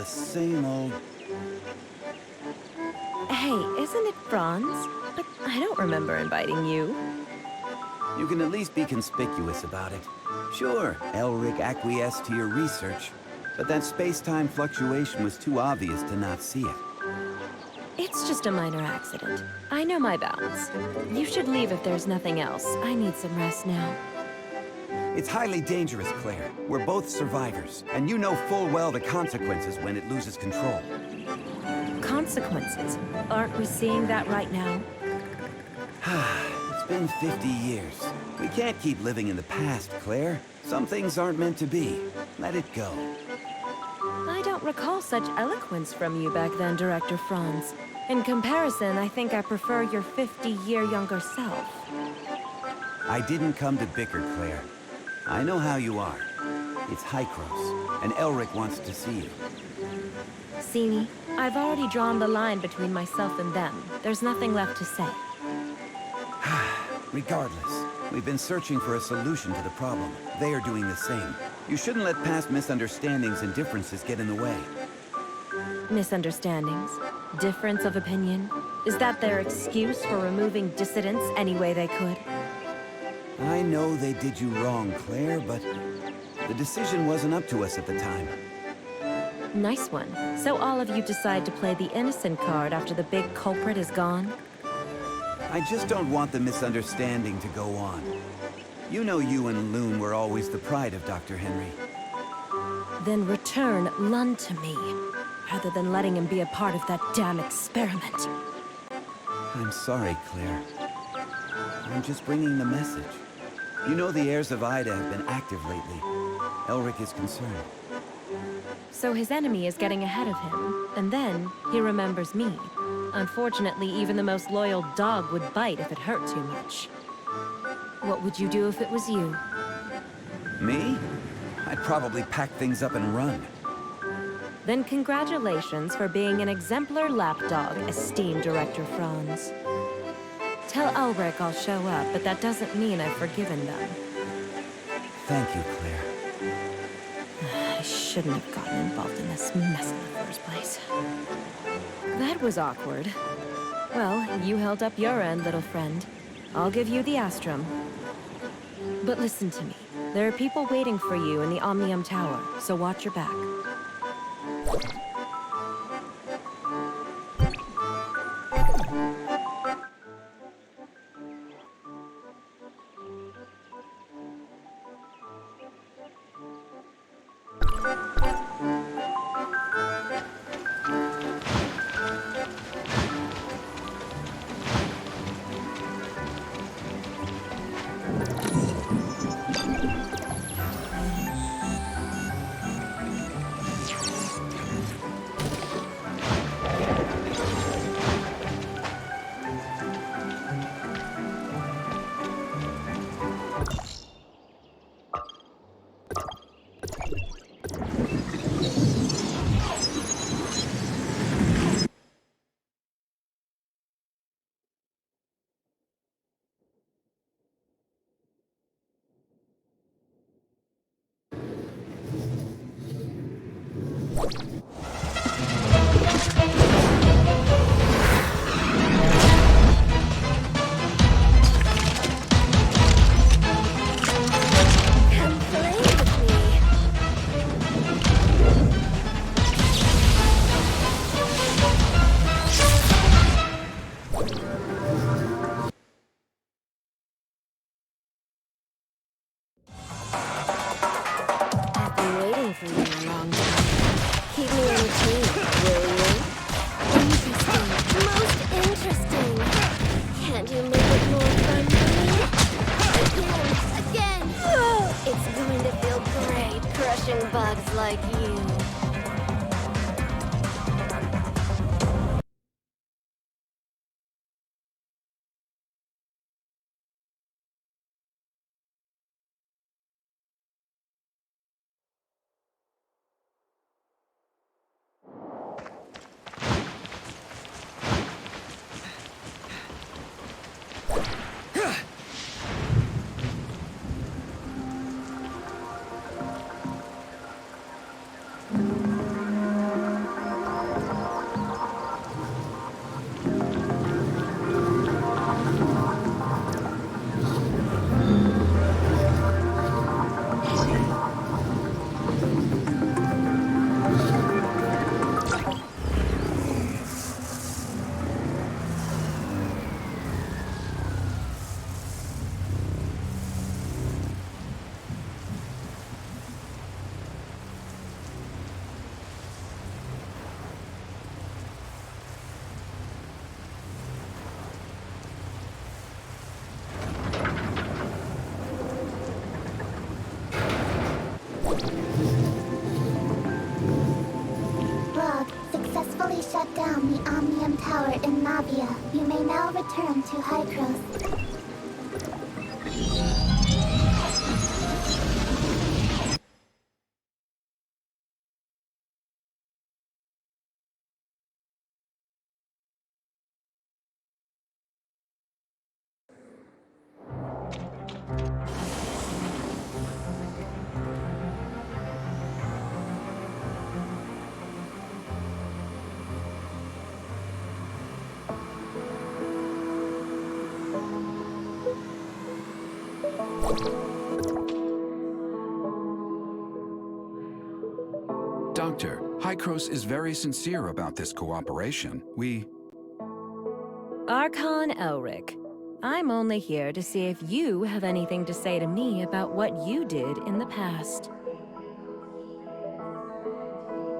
the same old... Hey, isn't it Franz? But I don't remember inviting you. You can at least be conspicuous about it. Sure, Elric acquiesced to your research, but that space-time fluctuation was too obvious to not see it. It's just a minor accident. I know my bounds. You should leave if there's nothing else. I need some rest now. It's highly dangerous, Claire. We're both survivors, and you know full well the consequences when it loses control. Consequences? Aren't we seeing that right now? It's been 50 years. We can't keep living in the past, Claire. Some things aren't meant to be. Let it go. I don't recall such eloquence from you back then, Director Franz. In comparison, I think I prefer your 50-year younger self. I didn't come to bicker, Claire. I know how you are. It's Hykros, and Elric wants to see you. See me? I've already drawn the line between myself and them. There's nothing left to say. Regardless, we've been searching for a solution to the problem. They are doing the same. You shouldn't let past misunderstandings and differences get in the way. Misunderstandings? Difference of opinion? Is that their excuse for removing dissidents any way they could? I know they did you wrong, Claire, but the decision wasn't up to us at the time. Nice one. So all of you decide to play the innocent card after the big culprit is gone? I just don't want the misunderstanding to go on. You know you and Lune were always the pride of Dr. Henry. Then return Lund to me, rather than letting him be a part of that damn experiment. I'm sorry, Claire. I'm just bringing the message. You know the heirs of Ida have been active lately. Elric is concerned. So his enemy is getting ahead of him, and then he remembers me. Unfortunately, even the most loyal dog would bite if it hurt too much. What would you do if it was you? Me? I'd probably pack things up and run. Then congratulations for being an exemplar lapdog, esteemed Director Franz. Tell Elric I'll show up, but that doesn't mean I've forgiven them. Thank you, Claire. I shouldn't have gotten involved in this mess in the first place. That was awkward. Well, you held up your end, little friend. I'll give you the Astrum. But listen to me. There are people waiting for you in the Omnium Tower, so watch your back. Bugs like you. in Navia. You may now return to Hykros. Doctor, Hykros is very sincere about this cooperation. Archon Elric, I'm only here to see if you have anything to say to me about what you did in the past.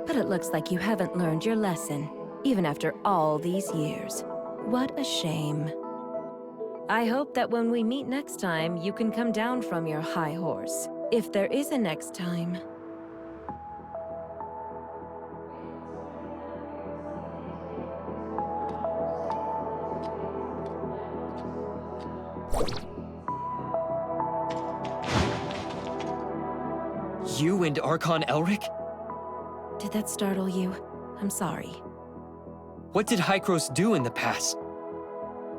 But it looks like you haven't learned your lesson, even after all these years. What a shame. I hope that when we meet next time, you can come down from your high horse. If there is a next time. You and Archon Elric? Did that startle you? I'm sorry. What did Hykros do in the past?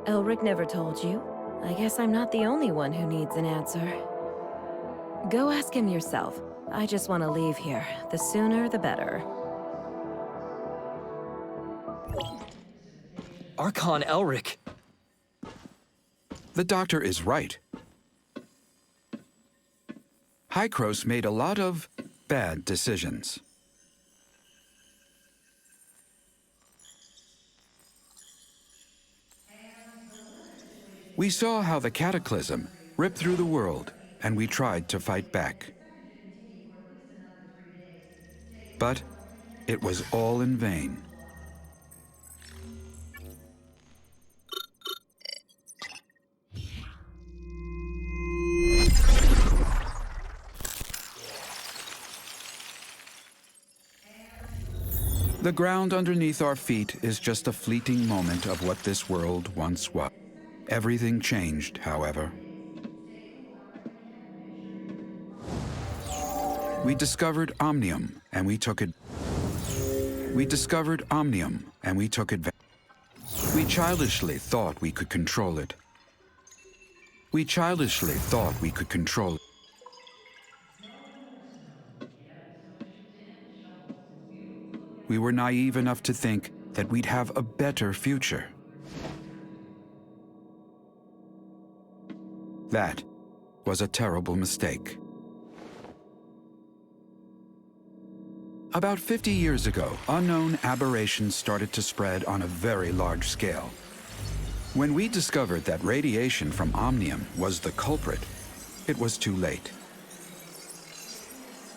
Elric never told you. I guess I'm not the only one who needs an answer. Go ask him yourself. I just want to leave here. The sooner, the better. Archon Elric? The doctor is right. Hykros made a lot of bad decisions. We saw how the Cataclysm ripped through the world, and we tried to fight back. But it was all in vain. The ground underneath our feet is just a fleeting moment of what this world once was. Everything changed, however. We discovered Omnium, and we took it. We discovered Omnium, and we took advantage. We childishly thought we could control it. We childishly thought we could control it. We were naive enough to think that we'd have a better future. That was a terrible mistake. About 50 years ago, unknown aberrations started to spread on a very large scale. When we discovered that radiation from Omnium was the culprit, it was too late.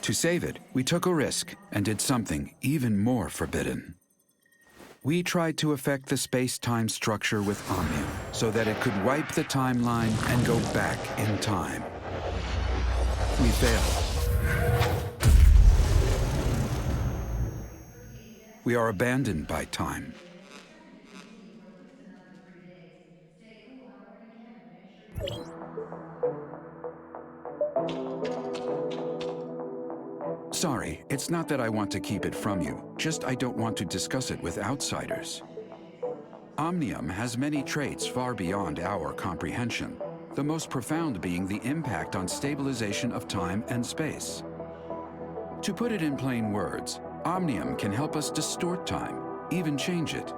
To save it, we took a risk and did something even more forbidden. We tried to affect the space-time structure with Omnium so that it could wipe the timeline and go back in time. We failed. We are abandoned by time. Sorry, it's not that I want to keep it from you, just I don't want to discuss it with outsiders. Omnium has many traits far beyond our comprehension, the most profound being the impact on stabilization of time and space. To put it in plain words, Omnium can help us distort time, even change it.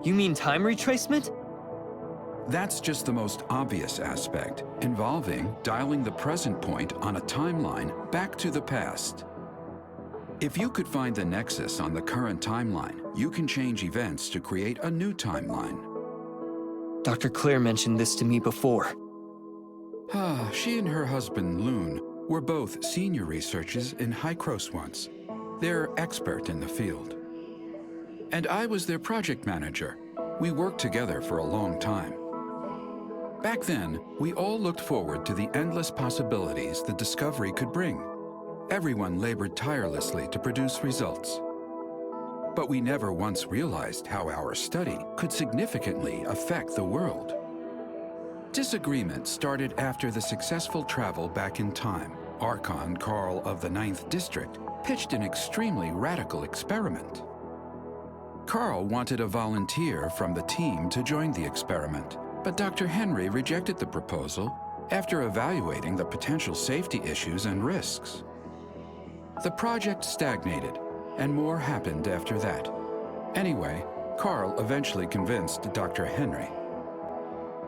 You mean time retracement? That's just the most obvious aspect, involving dialing the present point on a timeline back to the past. If you could find the nexus on the current timeline, you can change events to create a new timeline. Dr. Claire mentioned this to me before. She and her husband, Loon, were both senior researchers in Hykros once. They're expert in the field. And I was their project manager. We worked together for a long time. Back then, we all looked forward to the endless possibilities the discovery could bring. Everyone labored tirelessly to produce results. but we never once realized how our study could significantly affect the world. Disagreement started after the successful travel back in time. Archon Carl of the 9th District pitched an extremely radical experiment. Carl wanted a volunteer from the team to join the experiment, but Dr. Henry rejected the proposal after evaluating the potential safety issues and risks. The project stagnated, and more happened after that. Anyway, Carl eventually convinced Dr. Henry.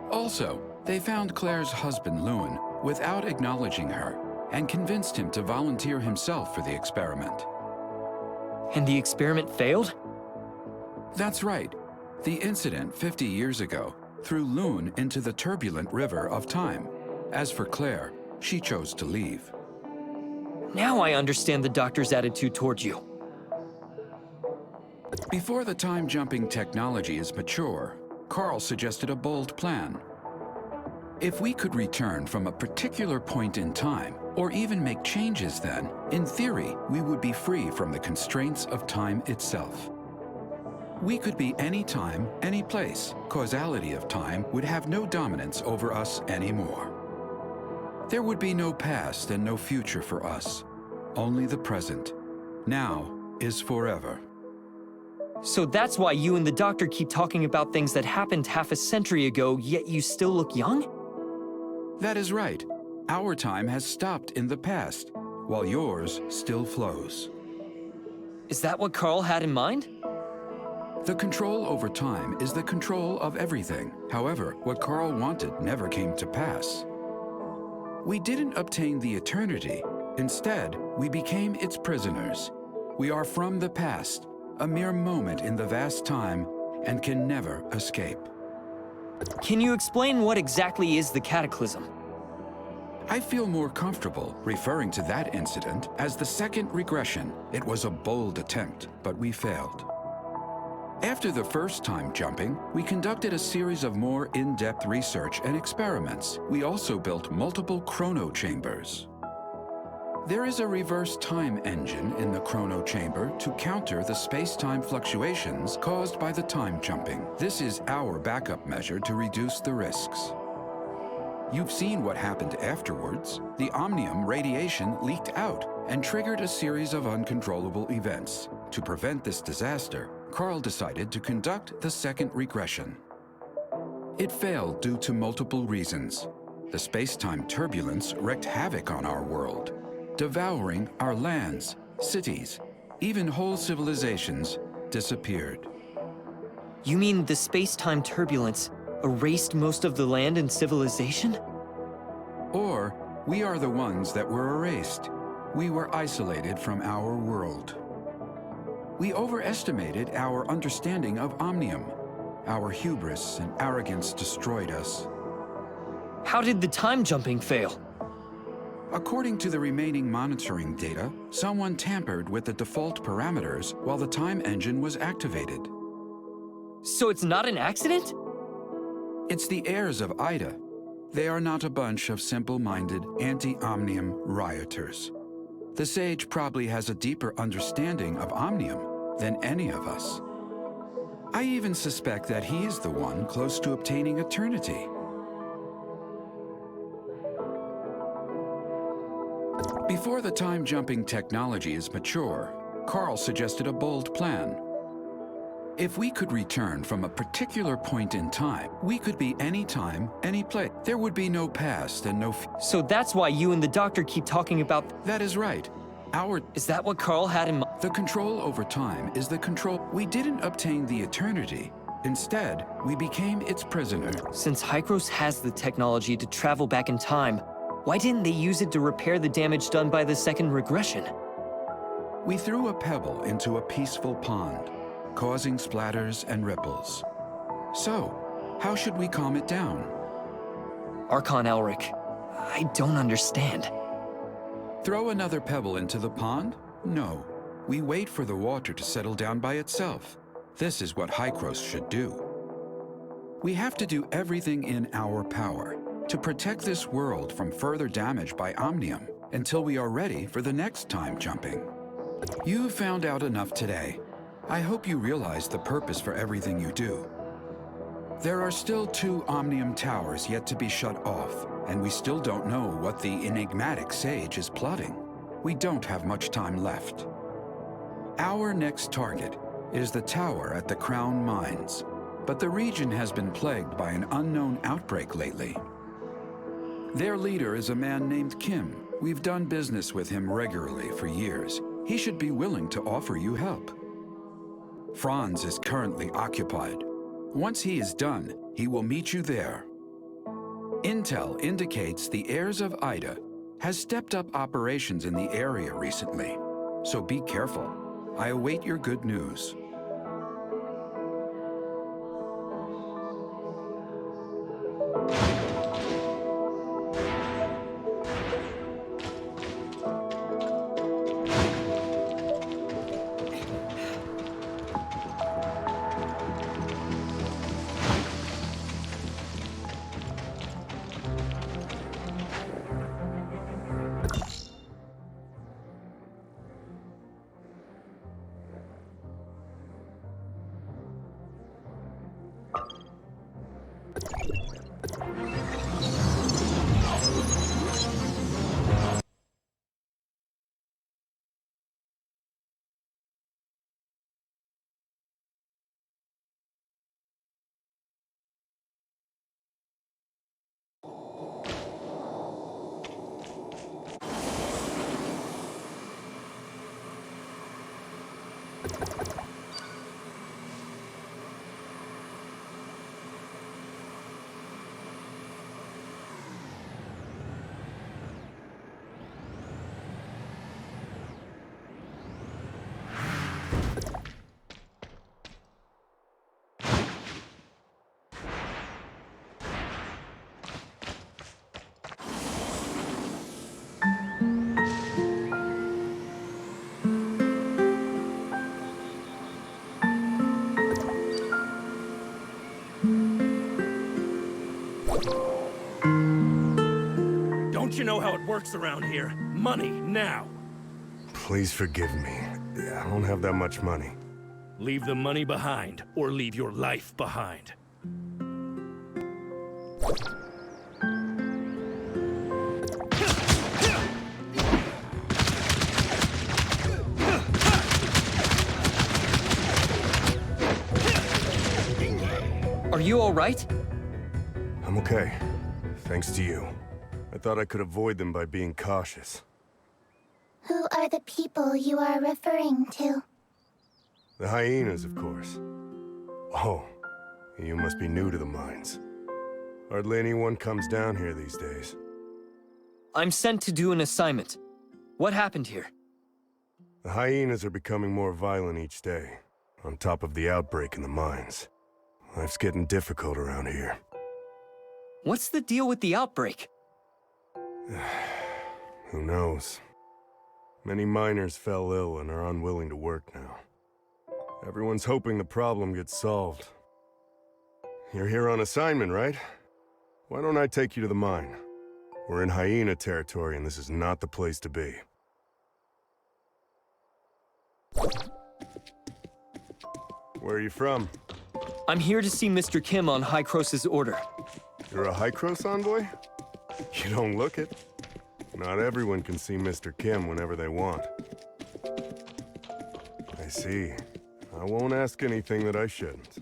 Also, they found Claire's husband, Lewin, without acknowledging her, and convinced him to volunteer himself for the experiment. And the experiment failed? That's right. The incident 50 years ago threw Lewin into the turbulent river of time. As for Claire, she chose to leave. Now I understand the doctor's attitude towards you. Before the time-jumping technology is mature, Carl suggested a bold plan. If we could return from a particular point in time, or even make changes then, in theory, we would be free from the constraints of time itself. We could be any time, any place. Causality of time would have no dominance over us anymore. There would be no past and no future for us, only the present. Now is forever. So that's why you and the doctor keep talking about things that happened half a century ago, yet you still look young? That is right. Our time has stopped in the past, while yours still flows. Is that what Carl had in mind? The control over time is the control of everything. However, what Carl wanted never came to pass. We didn't obtain the eternity. Instead, we became its prisoners. We are from the past, a mere moment in the vast time, and can never escape. Can you explain what exactly is the cataclysm? I feel more comfortable referring to that incident as the second regression. It was a bold attempt, but we failed. After the first time jumping, we conducted a series of more in-depth research and experiments. We also built multiple chrono chambers. There is a reverse time engine in the chrono chamber to counter the space-time fluctuations caused by the time jumping. This is our backup measure to reduce the risks. You've seen what happened afterwards. The omnium radiation leaked out and triggered a series of uncontrollable events. To prevent this disaster, Carl decided to conduct the second regression. It failed due to multiple reasons. The space-time turbulence wreaked havoc on our world, devouring our lands, cities, even whole civilizations disappeared. You mean the space-time turbulence erased most of the land and civilization? Or, we are the ones that were erased. We were isolated from our world. We overestimated our understanding of Omnium. Our hubris and arrogance destroyed us. How did the time jumping fail? According to the remaining monitoring data, someone tampered with the default parameters while the time engine was activated. So it's not an accident? It's the heirs of Ida. They are not a bunch of simple-minded, anti-Omnium rioters. The sage probably has a deeper understanding of Omnium than any of us. I even suspect that he is the one close to obtaining eternity. Before the time-jumping technology is mature, Carl suggested a bold plan. If we could return from a particular point in time, we could be any time, any place. There would be no past and no So that's why you and the doctor keep talking about... That is right. Is that what Carl had in mind? The control over time is the control. We didn't obtain the eternity. Instead, we became its prisoner. Since Hykros has the technology to travel back in time, why didn't they use it to repair the damage done by the second regression? We threw a pebble into a peaceful pond, causing splatters and ripples. So, how should we calm it down? Archon Elric, I don't understand. Throw another pebble into the pond? No. We wait for the water to settle down by itself. This is what Hykros should do. We have to do everything in our power to protect this world from further damage by Omnium until we are ready for the next time jumping. You found out enough today. I hope you realize the purpose for everything you do. There are still 2 Omnium towers yet to be shut off, and we still don't know what the enigmatic sage is plotting. We don't have much time left. Our next target is the tower at the Crown Mines, but the region has been plagued by an unknown outbreak lately. Their leader is a man named Kim. We've done business with him regularly for years. He should be willing to offer you help. Franz is currently occupied. Once he is done, he will meet you there. Intel indicates the heirs of Ida has stepped up operations in the area recently, so be careful. I await your good news. Don't you know how it works around here? Money, now! Please forgive me. I don't have that much money. Leave the money behind, or leave your life behind. Are you all right? I'm okay. Thanks to you. I thought I could avoid them by being cautious. Who are the people you are referring to? The hyenas, of course. Oh, you must be new to the mines. Hardly anyone comes down here these days. I'm sent to do an assignment. What happened here? The hyenas are becoming more violent each day, on top of the outbreak in the mines. Life's getting difficult around here. What's the deal with the outbreak? Who knows? Many miners fell ill and are unwilling to work now. Everyone's hoping the problem gets solved. You're here on assignment, right? Why don't I take you to the mine? We're in hyena territory and this is not the place to be. Where are you from? I'm here to see Mr. Kim on Hykros' order. You're a Hykros envoy? You don't look it. Not everyone can see Mr. Kim whenever they want. I see. I won't ask anything that I shouldn't.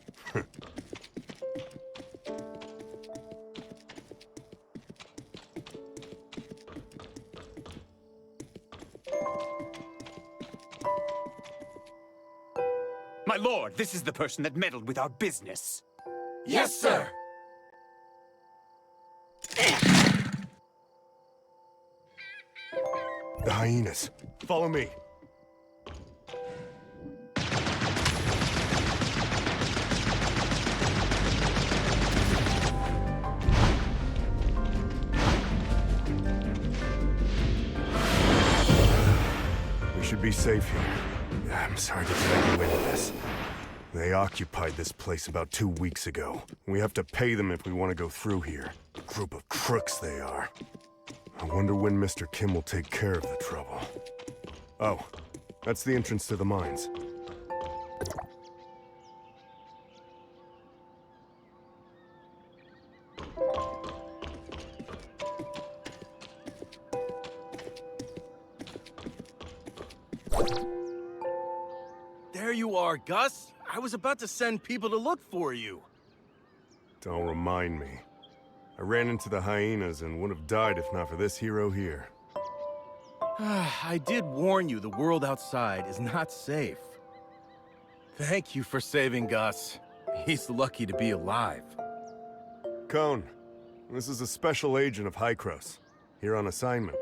My lord, this is the person that meddled with our business. Yes, sir! The hyenas. Follow me. We should be safe here. I'm sorry to drag you into this. They occupied this place about 2 weeks ago. We have to pay them if we want to go through here. A group of crooks they are. I wonder when Mr. Kim will take care of the trouble. Oh, that's the entrance to the mines. There you are, Gus. I was about to send people to look for you. Don't remind me. I ran into the hyenas and would have died if not for this hero here. I did warn you the world outside is not safe. Thank you for saving Gus. He's lucky to be alive. Cone, this is a special agent of Hykros, here on assignment.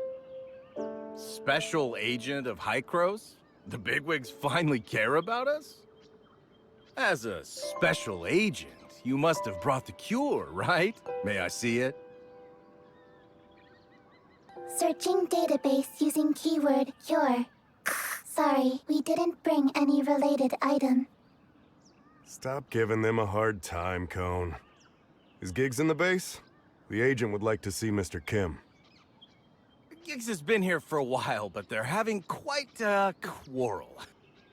Special agent of Hykros? The bigwigs finally care about us? As a special agent, you must have brought the cure, right? May I see it? Searching database using keyword cure. Sorry, we didn't bring any related item. Stop giving them a hard time, Cone. Is Giggs in the base? The agent would like to see Mr. Kim. Giggs has been here for a while, but they're having quite a quarrel.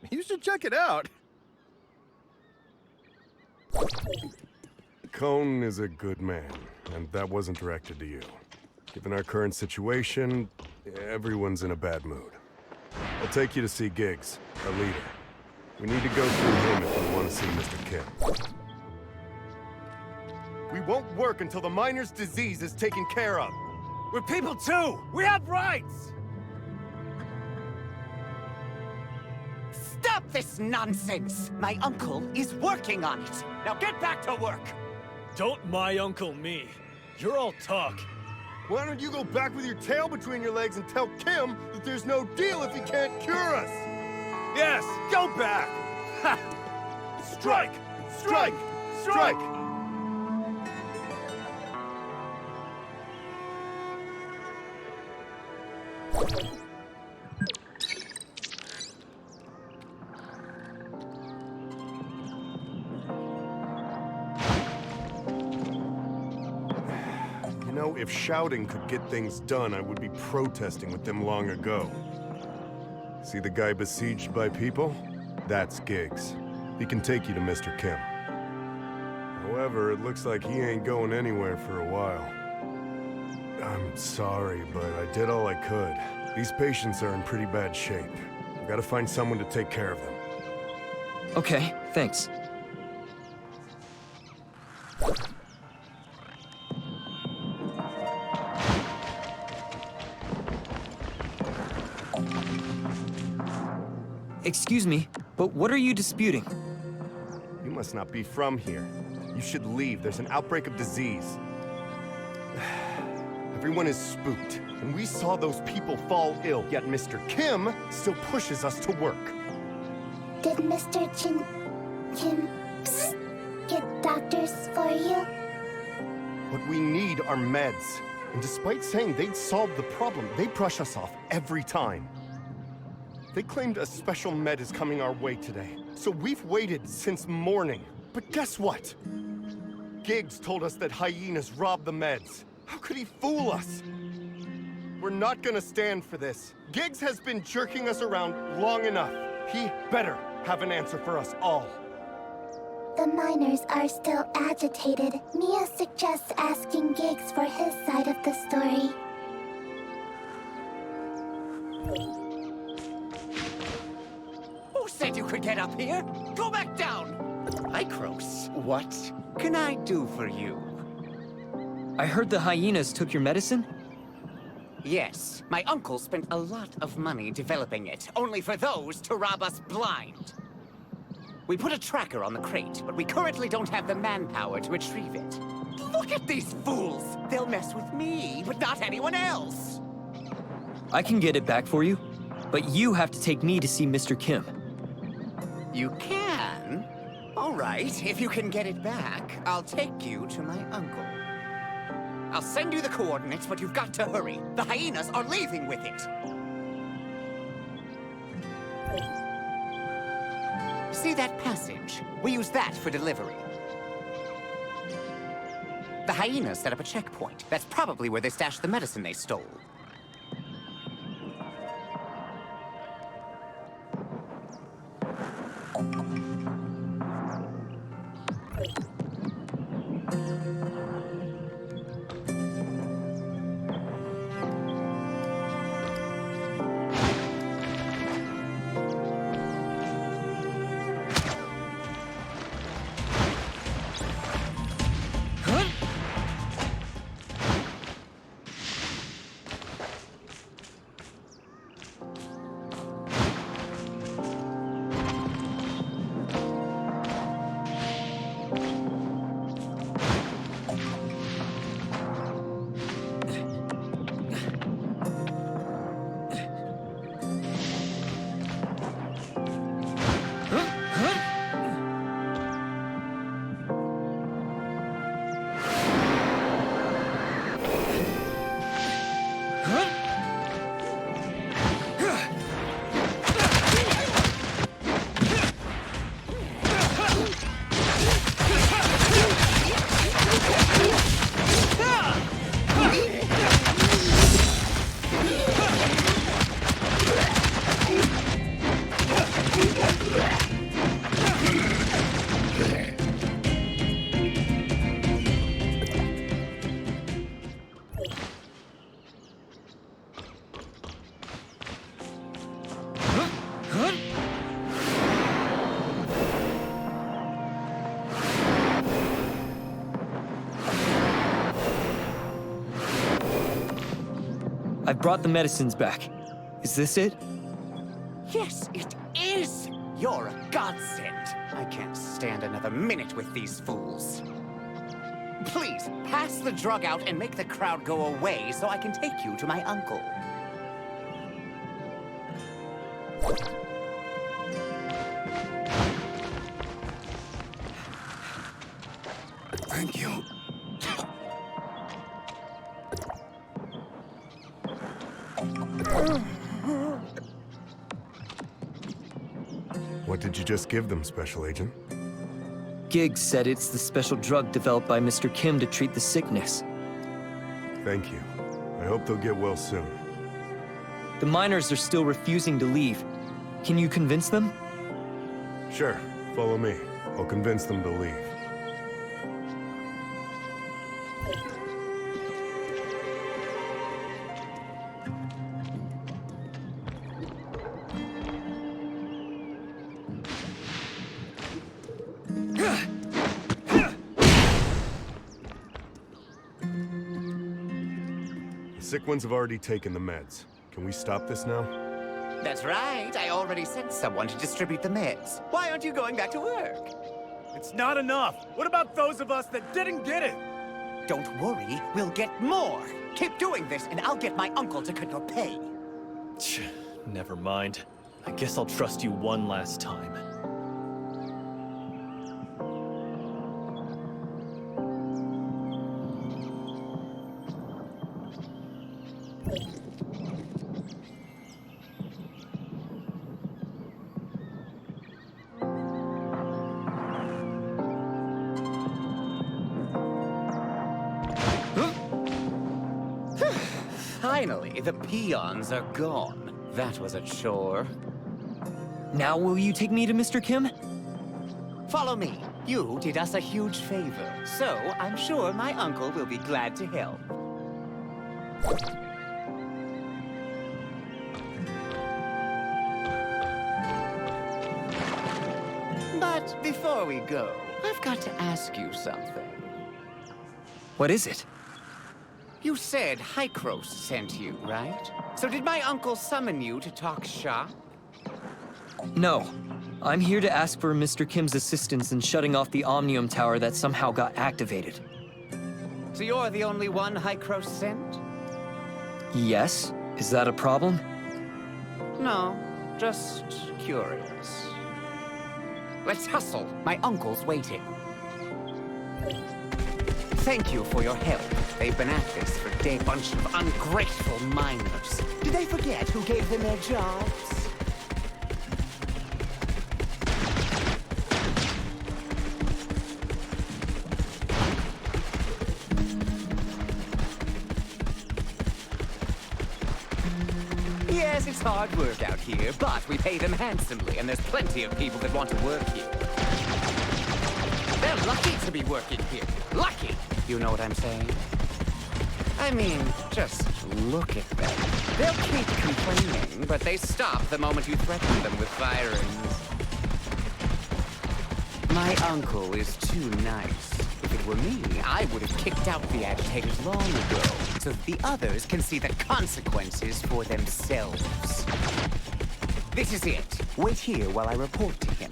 You should check it out. Cone is a good man, and that wasn't directed to you. Given our current situation, everyone's in a bad mood. I'll take you to see Giggs, our leader. We need to go through him if we want to see Mr. Kim. We won't work until the miner's disease is taken care of. We're people too! We have rights! Stop this nonsense! My uncle is working on it. Now get back to work! Don't my uncle me. You're all talk. Why don't you go back with your tail between your legs and tell Kim that there's no deal if he can't cure us? Yes, go back! Ha! Strike! Strike! Strike! You know, if shouting could get things done, I would be protesting with them long ago. See the guy besieged by people? That's Giggs. He can take you to Mr. Kim. However, it looks like he ain't going anywhere for a while. I'm sorry, but I did all I could. These patients are in pretty bad shape. We gotta find someone to take care of them. Okay, thanks. Excuse me, but what are you disputing? You must not be from here. You should leave. There's an outbreak of disease. Everyone is spooked, and we saw those people fall ill, yet Mr. Kim still pushes us to work. Did Mr. Kim get doctors for you? What we need are meds. And despite saying they'd solve the problem, they brush us off every time. They claimed a special med is coming our way today, so we've waited since morning. But guess what? Giggs told us that hyenas robbed the meds. How could he fool us? We're not gonna stand for this. Giggs has been jerking us around long enough. He better have an answer for us all. The miners are still agitated. Mia suggests asking Giggs for his side of the story. Who said you could get up here? Go back down! Hykros, what can I do for you? I heard the hyenas took your medicine? Yes, my uncle spent a lot of money developing it, only for those to rob us blind. We put a tracker on the crate, but we currently don't have the manpower to retrieve it. Look at these fools! They'll mess with me, but not anyone else! I can get it back for you, but you have to take me to see Mr. Kim. You can? All right, if you can get it back, I'll take you to my uncle. I'll send you the coordinates, but you've got to hurry. The hyenas are leaving with it. See that passage? We use that for delivery. The hyenas set up a checkpoint. That's probably where they stashed the medicine they stole. I've brought the medicines back. Is this it? Yes, it is! You're a godsend. I can't stand another minute with these fools. Please, pass the drug out and make the crowd go away so I can take you to my uncle. Thank you. What did you just give them, Special Agent? Giggs said it's the special drug developed by Mr. Kim to treat the sickness. Thank you. I hope they'll get well soon. The miners are still refusing to leave. Can you convince them? Sure, follow me. I'll convince them to leave. The sick ones have already taken the meds. Can we stop this now? That's right. I already sent someone to distribute the meds. Why aren't you going back to work? It's not enough. What about those of us that didn't get it? Don't worry, we'll get more. Keep doing this, and I'll get my uncle to cut your pay. Never mind. I guess I'll trust you one last time. Finally, the peons are gone. That was a chore. Now will you take me to Mr. Kim? Follow me. You did us a huge favor, so I'm sure my uncle will be glad to help. But before we go, I've got to ask you something. What is it? You said Hykros sent you, right? So did my uncle summon you to talk shop? No. I'm here to ask for Mr. Kim's assistance in shutting off the Omnium Tower that somehow got activated. So you're the only one Hykros sent? Yes? Is that a problem? No, just curious. Let's hustle. My uncle's waiting. Thank you for your help. They've been at this for days. Bunch of ungrateful miners. Did they forget who gave them their jobs? Yes, it's hard work out here, but we pay them handsomely, and there's plenty of people that want to work here. They're lucky to be working here. Lucky! You know what I'm saying? I mean, just look at them. They'll keep complaining, but they stop the moment you threaten them with firings. My uncle is too nice. If it were me, I would have kicked out the agitators long ago, so that the others can see the consequences for themselves. This is it. Wait here while I report to him.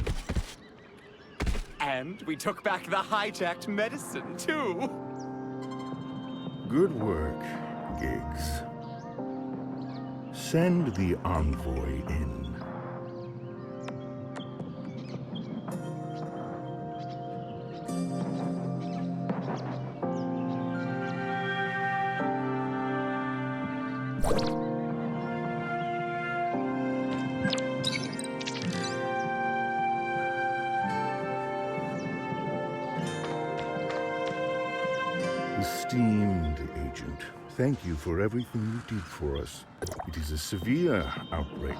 And we took back the hijacked medicine, too. Good work, Giggs. Send the envoy in. Esteemed agent, thank you for everything you did for us. It is a severe outbreak.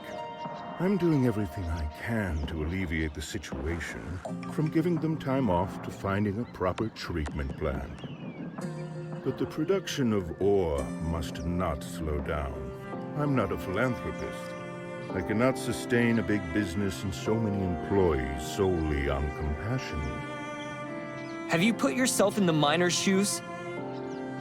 I'm doing everything I can to alleviate the situation, from giving them time off to finding a proper treatment plan. But the production of ore must not slow down. I'm not a philanthropist. I cannot sustain a big business and so many employees solely on compassion. Have you put yourself in the miner's shoes?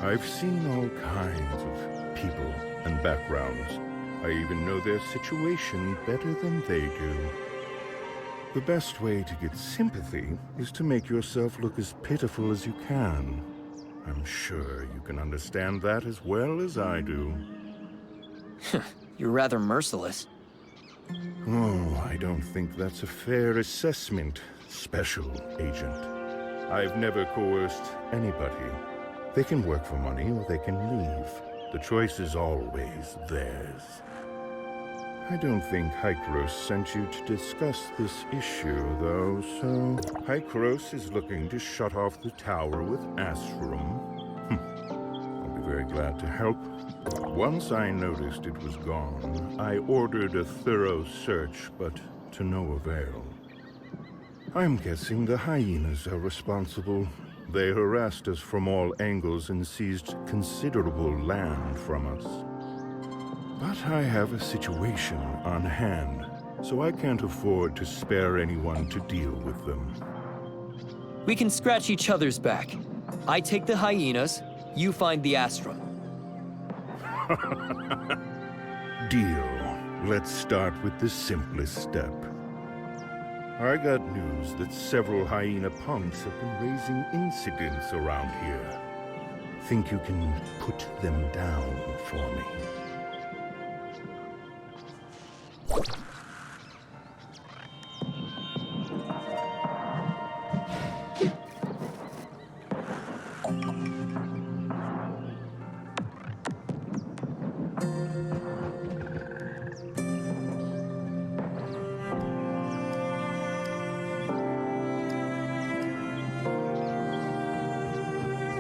I've seen all kinds of people and backgrounds. I even know their situation better than they do. The best way to get sympathy is to make yourself look as pitiful as you can. I'm sure you can understand that as well as I do. You're rather merciless. Oh, I don't think that's a fair assessment, Special Agent. I've never coerced anybody. They can work for money or they can leave. The choice is always theirs. I don't think Hykros sent you to discuss this issue, though, so... Hykros is looking to shut off the tower with Astrum. I'll be very glad to help. Once I noticed it was gone, I ordered a thorough search, but to no avail. I'm guessing the hyenas are responsible. They harassed us from all angles and seized considerable land from us. But I have a situation on hand, so I can't afford to spare anyone to deal with them. We can scratch each other's back. I take the hyenas, you find the Astrum. Deal. Let's start with the simplest step. I got news that several hyena punks have been raising incidents around here. Think you can put them down for me?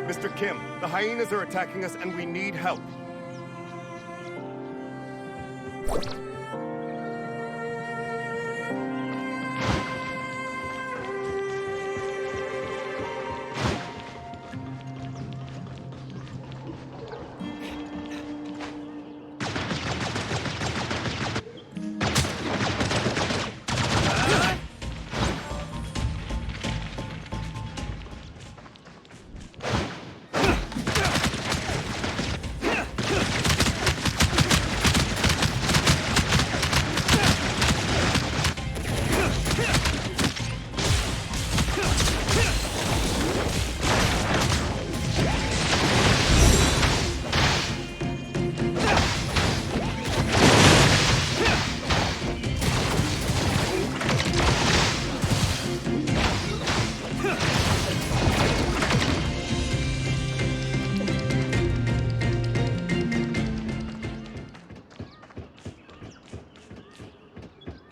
Mr. Kim, the hyenas are attacking us and we need help.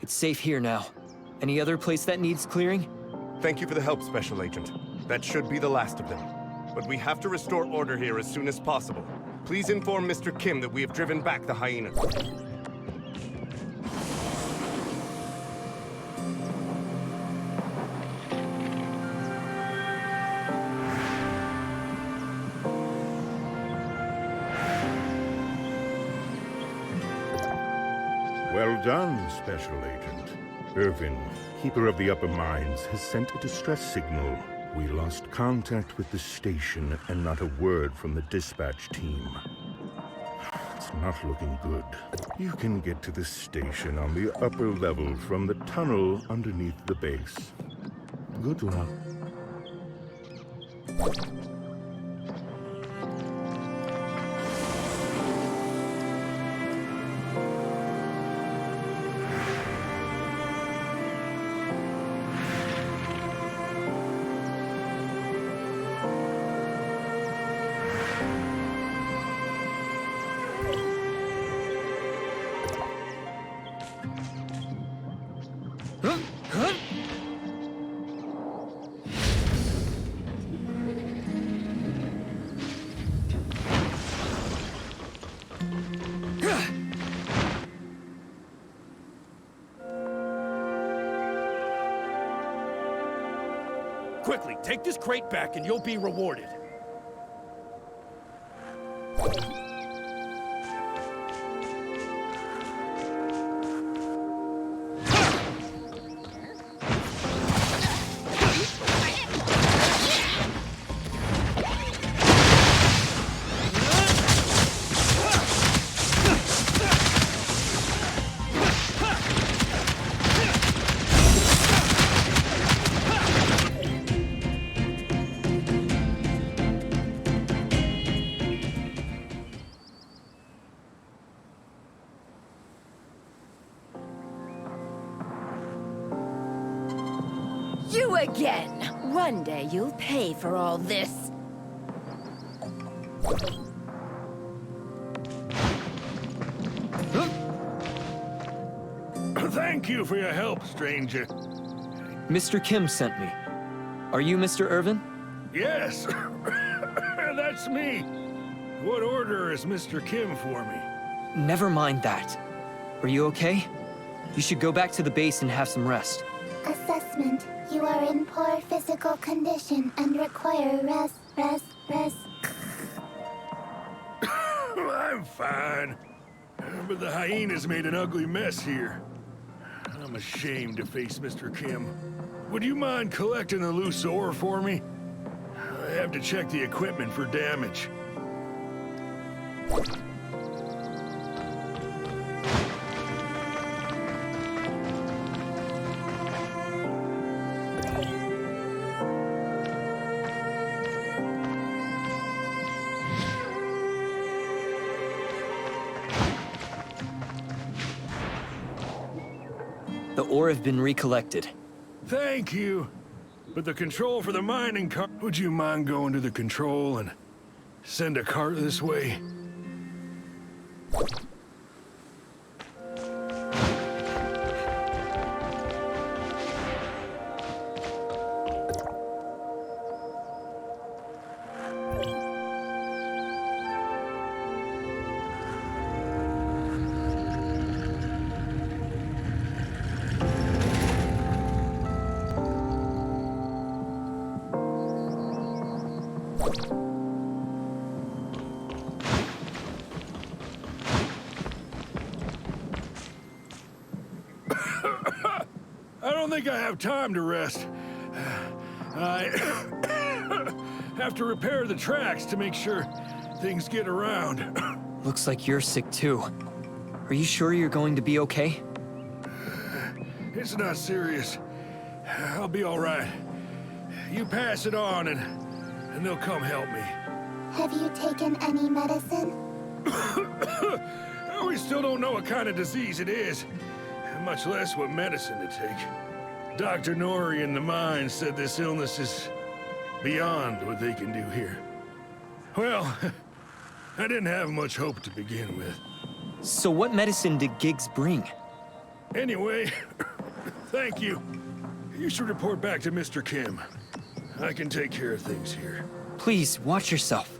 Safe here now. Any other place that needs clearing? Thank you for the help, Special Agent. That should be the last of them. But we have to restore order here as soon as possible. Please inform Mr. Kim that we have driven back the hyenas. Well done, Special Agent. Irvin, Keeper of the Upper Mines, has sent a distress signal. We lost contact with the station and not a word from the dispatch team. It's not looking good. You can get to the station on the upper level from the tunnel underneath the base. Good luck. Quickly, take this crate back and you'll be rewarded. You again! One day you'll pay for all this. Thank you for your help, stranger. Mr. Kim sent me. Are you Mr. Irvin? Yes, that's me. What order is Mr. Kim for me? Never mind that. Are you okay? You should go back to the base and have some rest. Assessment. You are in poor physical condition and require rest. I'm fine. But the hyenas made an ugly mess here. I'm ashamed to face Mr. Kim. Would you mind collecting the loose ore for me? I have to check the equipment for damage. The ore have been recollected. Thank you. But the control for the mining cart... Would you mind going to the control and send a cart this way? I don't think I have time to rest. I have to repair the tracks to make sure things get around. Looks like you're sick too. Are you sure you're going to be okay? It's not serious. I'll be all right. You pass it on and they'll come help me. Have you taken any medicine? We still don't know what kind of disease it is, much less what medicine to take. Dr. Nori in the mine said this illness is beyond what they can do here. Well, I didn't have much hope to begin with. So what medicine did Giggs bring? Anyway, thank you. You should report back to Mr. Kim. I can take care of things here. Please, watch yourself.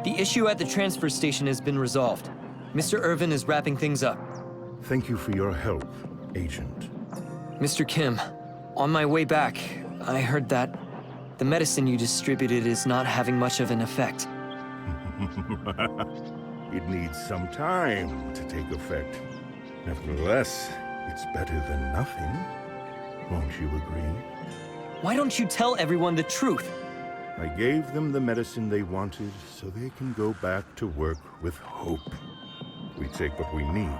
The issue at the transfer station has been resolved. Mr. Irvin is wrapping things up. Thank you for your help, Agent. Mr. Kim, on my way back, I heard that the medicine you distributed is not having much of an effect. It needs some time to take effect. Nevertheless, it's better than nothing. Won't you agree? Why don't you tell everyone the truth? I gave them the medicine they wanted so they can go back to work with hope. We take what we need.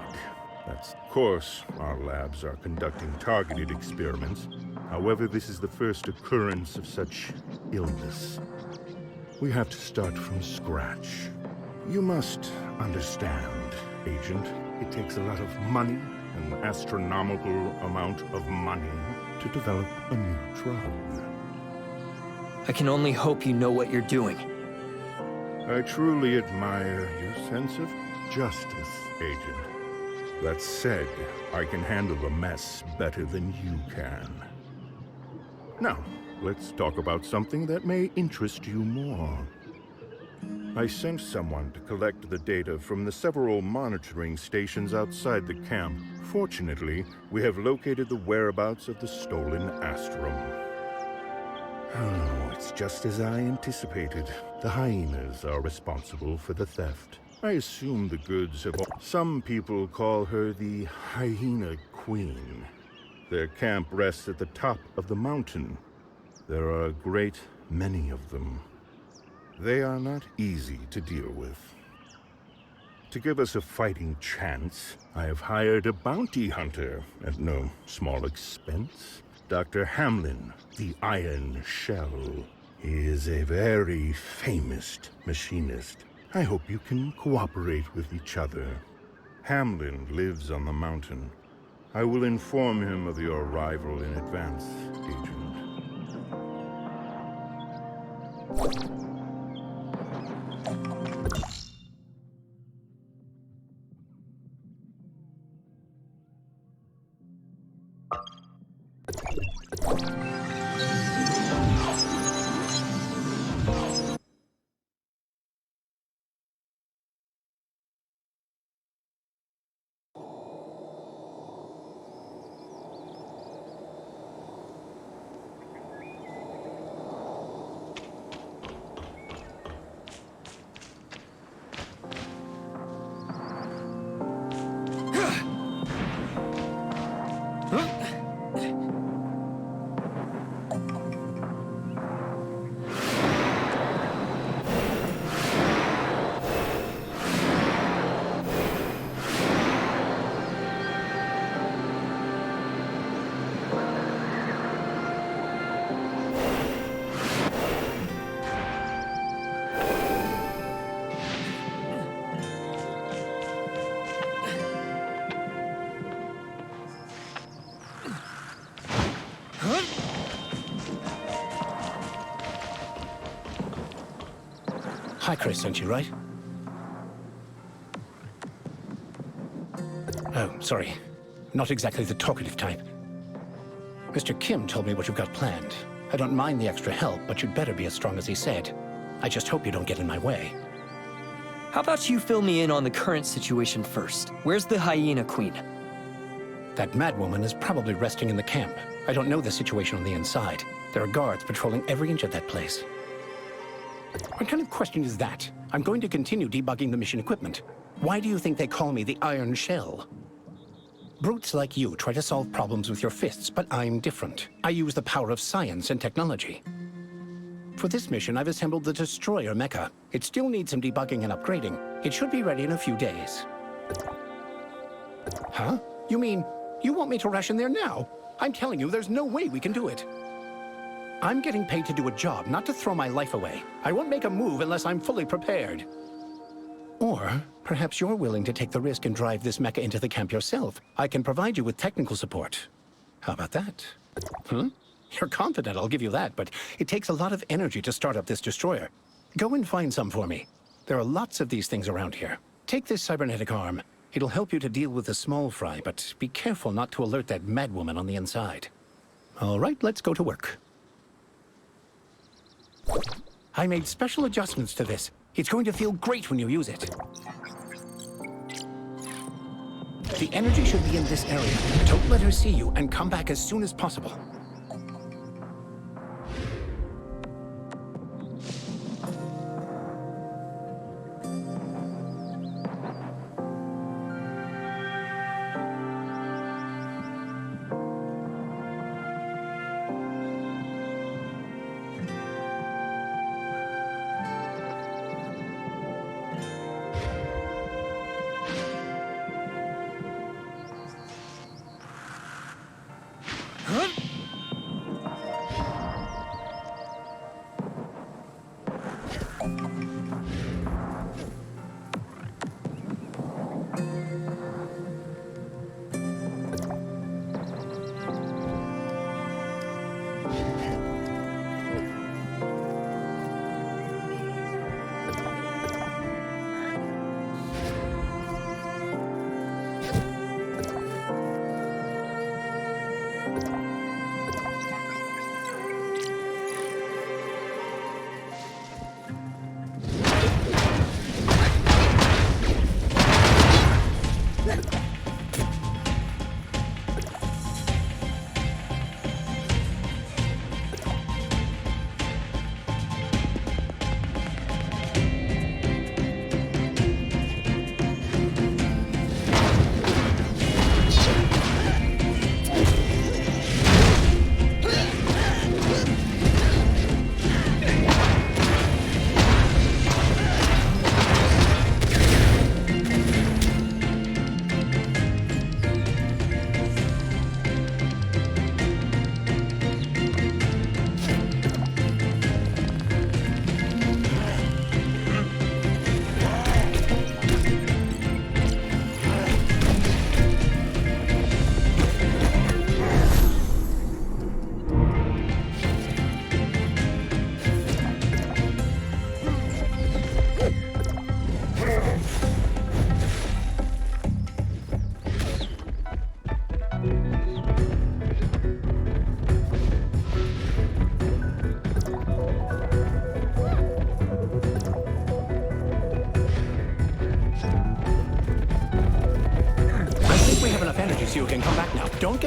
Of course, our labs are conducting targeted experiments. However, this is the first occurrence of such illness. We have to start from scratch. You must understand, Agent. It takes a lot of money, an astronomical amount of money, to develop a new drug. I can only hope you know what you're doing. I truly admire your sense of justice, Agent. That said, I can handle a mess better than you can. Now, let's talk about something that may interest you more. I sent someone to collect the data from the several monitoring stations outside the camp. Fortunately, we have located the whereabouts of the stolen Astrum. Oh, it's just as I anticipated. The hyenas are responsible for the theft. I assume the goods have... Some people call her the Hyena Queen. Their camp rests at the top of the mountain. There are a great many of them. They are not easy to deal with. To give us a fighting chance, I have hired a bounty hunter at no small expense. Dr. Hamlin, the Iron Shell. He is a very famous machinist. I hope you can cooperate with each other. Hamlin lives on the mountain. I will inform him of your arrival in advance, Agent. Hi, Chris, sent you, right? Oh, sorry. Not exactly the talkative type. Mr. Kim told me what you've got planned. I don't mind the extra help, but you'd better be as strong as he said. I just hope you don't get in my way. How about you fill me in on the current situation first? Where's the Hyena Queen? That madwoman is probably resting in the camp. I don't know the situation on the inside. There are guards patrolling every inch of that place. What kind of question is that? I'm going to continue debugging the mission equipment. Why do you think they call me the Iron Shell? Brutes like you try to solve problems with your fists, but I'm different. I use the power of science and technology. For this mission, I've assembled the Destroyer mecha. It still needs some debugging and upgrading. It should be ready in a few days. Huh? You mean, you want me to rush in there now? I'm telling you, there's no way we can do it. I'm getting paid to do a job, not to throw my life away. I won't make a move unless I'm fully prepared. Or perhaps you're willing to take the risk and drive this mecha into the camp yourself. I can provide you with technical support. How about that? You're confident, I'll give you that, but it takes a lot of energy to start up this destroyer. Go and find some for me. There are lots of these things around here. Take this cybernetic arm. It'll help you to deal with the small fry, but be careful not to alert that madwoman on the inside. All right, let's go to work. I made special adjustments to this. It's going to feel great when you use it. The energy should be in this area. Don't let her see you, and come back as soon as possible.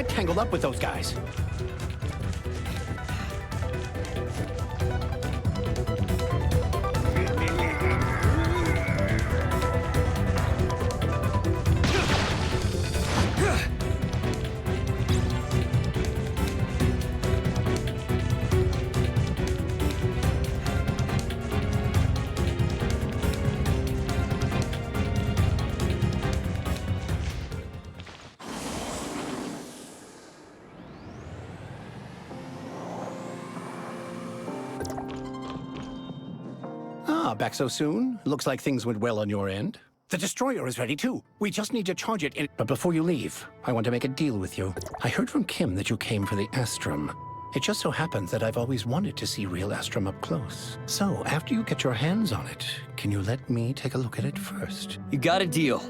get tangled up with those guys. Back so soon? Looks like things went well on your end. The destroyer is ready too. We just need to charge it in. But before you leave, I want to make a deal with you. I heard from Kim that you came for the Astrum. It just so happens that I've always wanted to see real Astrum up close. So, after you get your hands on it, can you let me take a look at it first? You got a deal.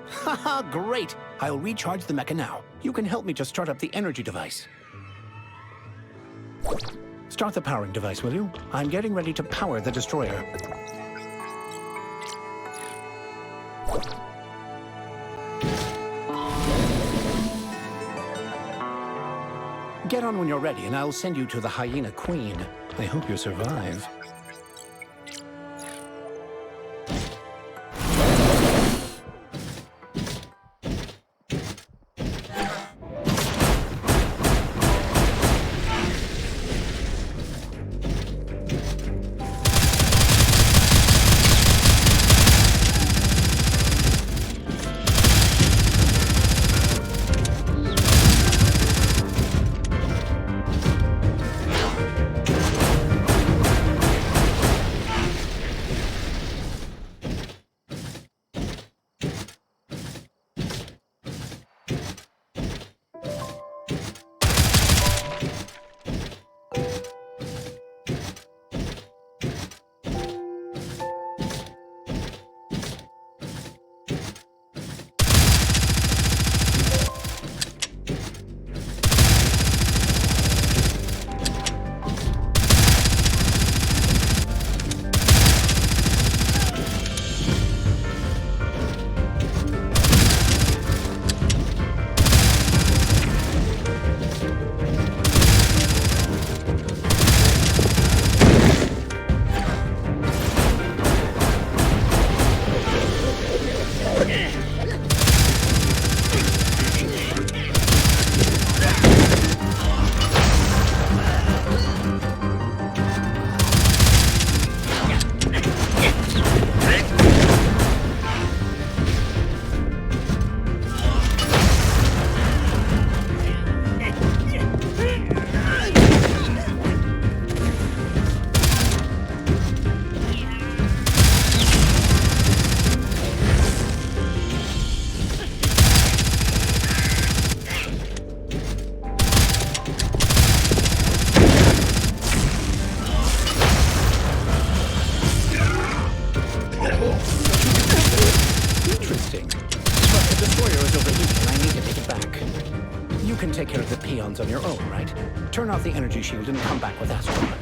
Haha, great! I'll recharge the mecha now. You can help me to start up the energy device. Start the powering device, will you? I'm getting ready to power the destroyer. Get on when you're ready, and I'll send you to the Hyena Queen. I hope you survive. Take care of the peons on your own, right? Turn off the energy shield and come back with Astrum.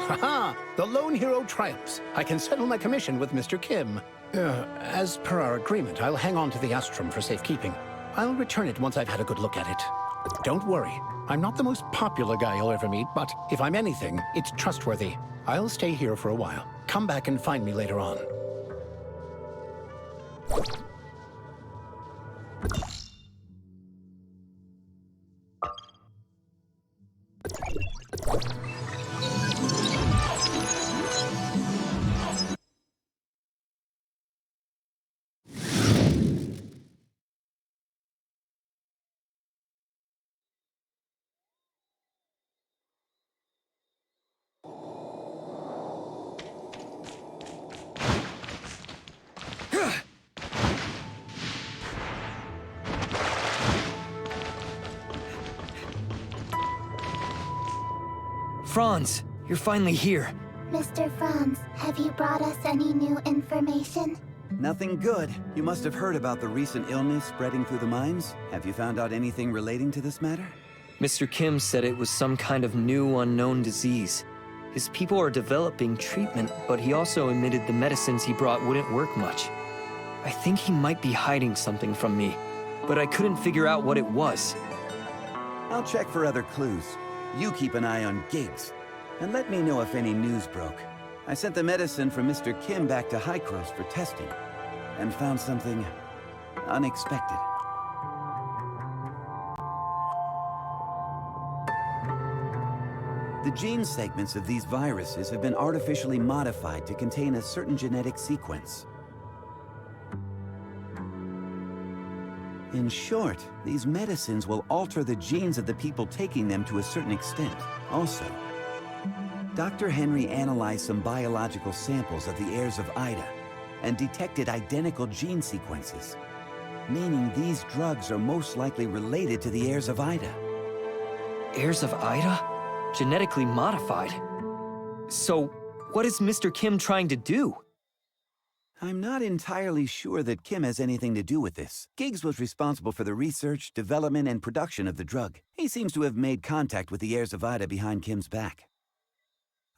Haha! The lone hero triumphs. I can settle my commission with Mr. Kim. As per our agreement, I'll hang on to the Astrum for safekeeping. I'll return it once I've had a good look at it. Don't worry. I'm not the most popular guy you'll ever meet, but if I'm anything, it's trustworthy. I'll stay here for a while. Come back and find me later on. Franz, you're finally here. Mr. Franz, have you brought us any new information? Nothing good. You must have heard about the recent illness spreading through the mines. Have you found out anything relating to this matter? Mr. Kim said it was some kind of new unknown disease. His people are developing treatment, but he also admitted the medicines he brought wouldn't work much. I think he might be hiding something from me, but I couldn't figure out what it was. I'll check for other clues. You keep an eye on Giggs, and let me know if any news broke. I sent the medicine from Mr. Kim back to Hykros for testing, and found something unexpected. The gene segments of these viruses have been artificially modified to contain a certain genetic sequence. In short, these medicines will alter the genes of the people taking them to a certain extent. Also, Dr. Henry analyzed some biological samples of the heirs of Ida and detected identical gene sequences, meaning these drugs are most likely related to the heirs of Ida. Heirs of Ida? Genetically modified? So, what is Mr. Kim trying to do? I'm not entirely sure that Kim has anything to do with this. Giggs was responsible for the research, development, and production of the drug. He seems to have made contact with the heirs of Ida behind Kim's back.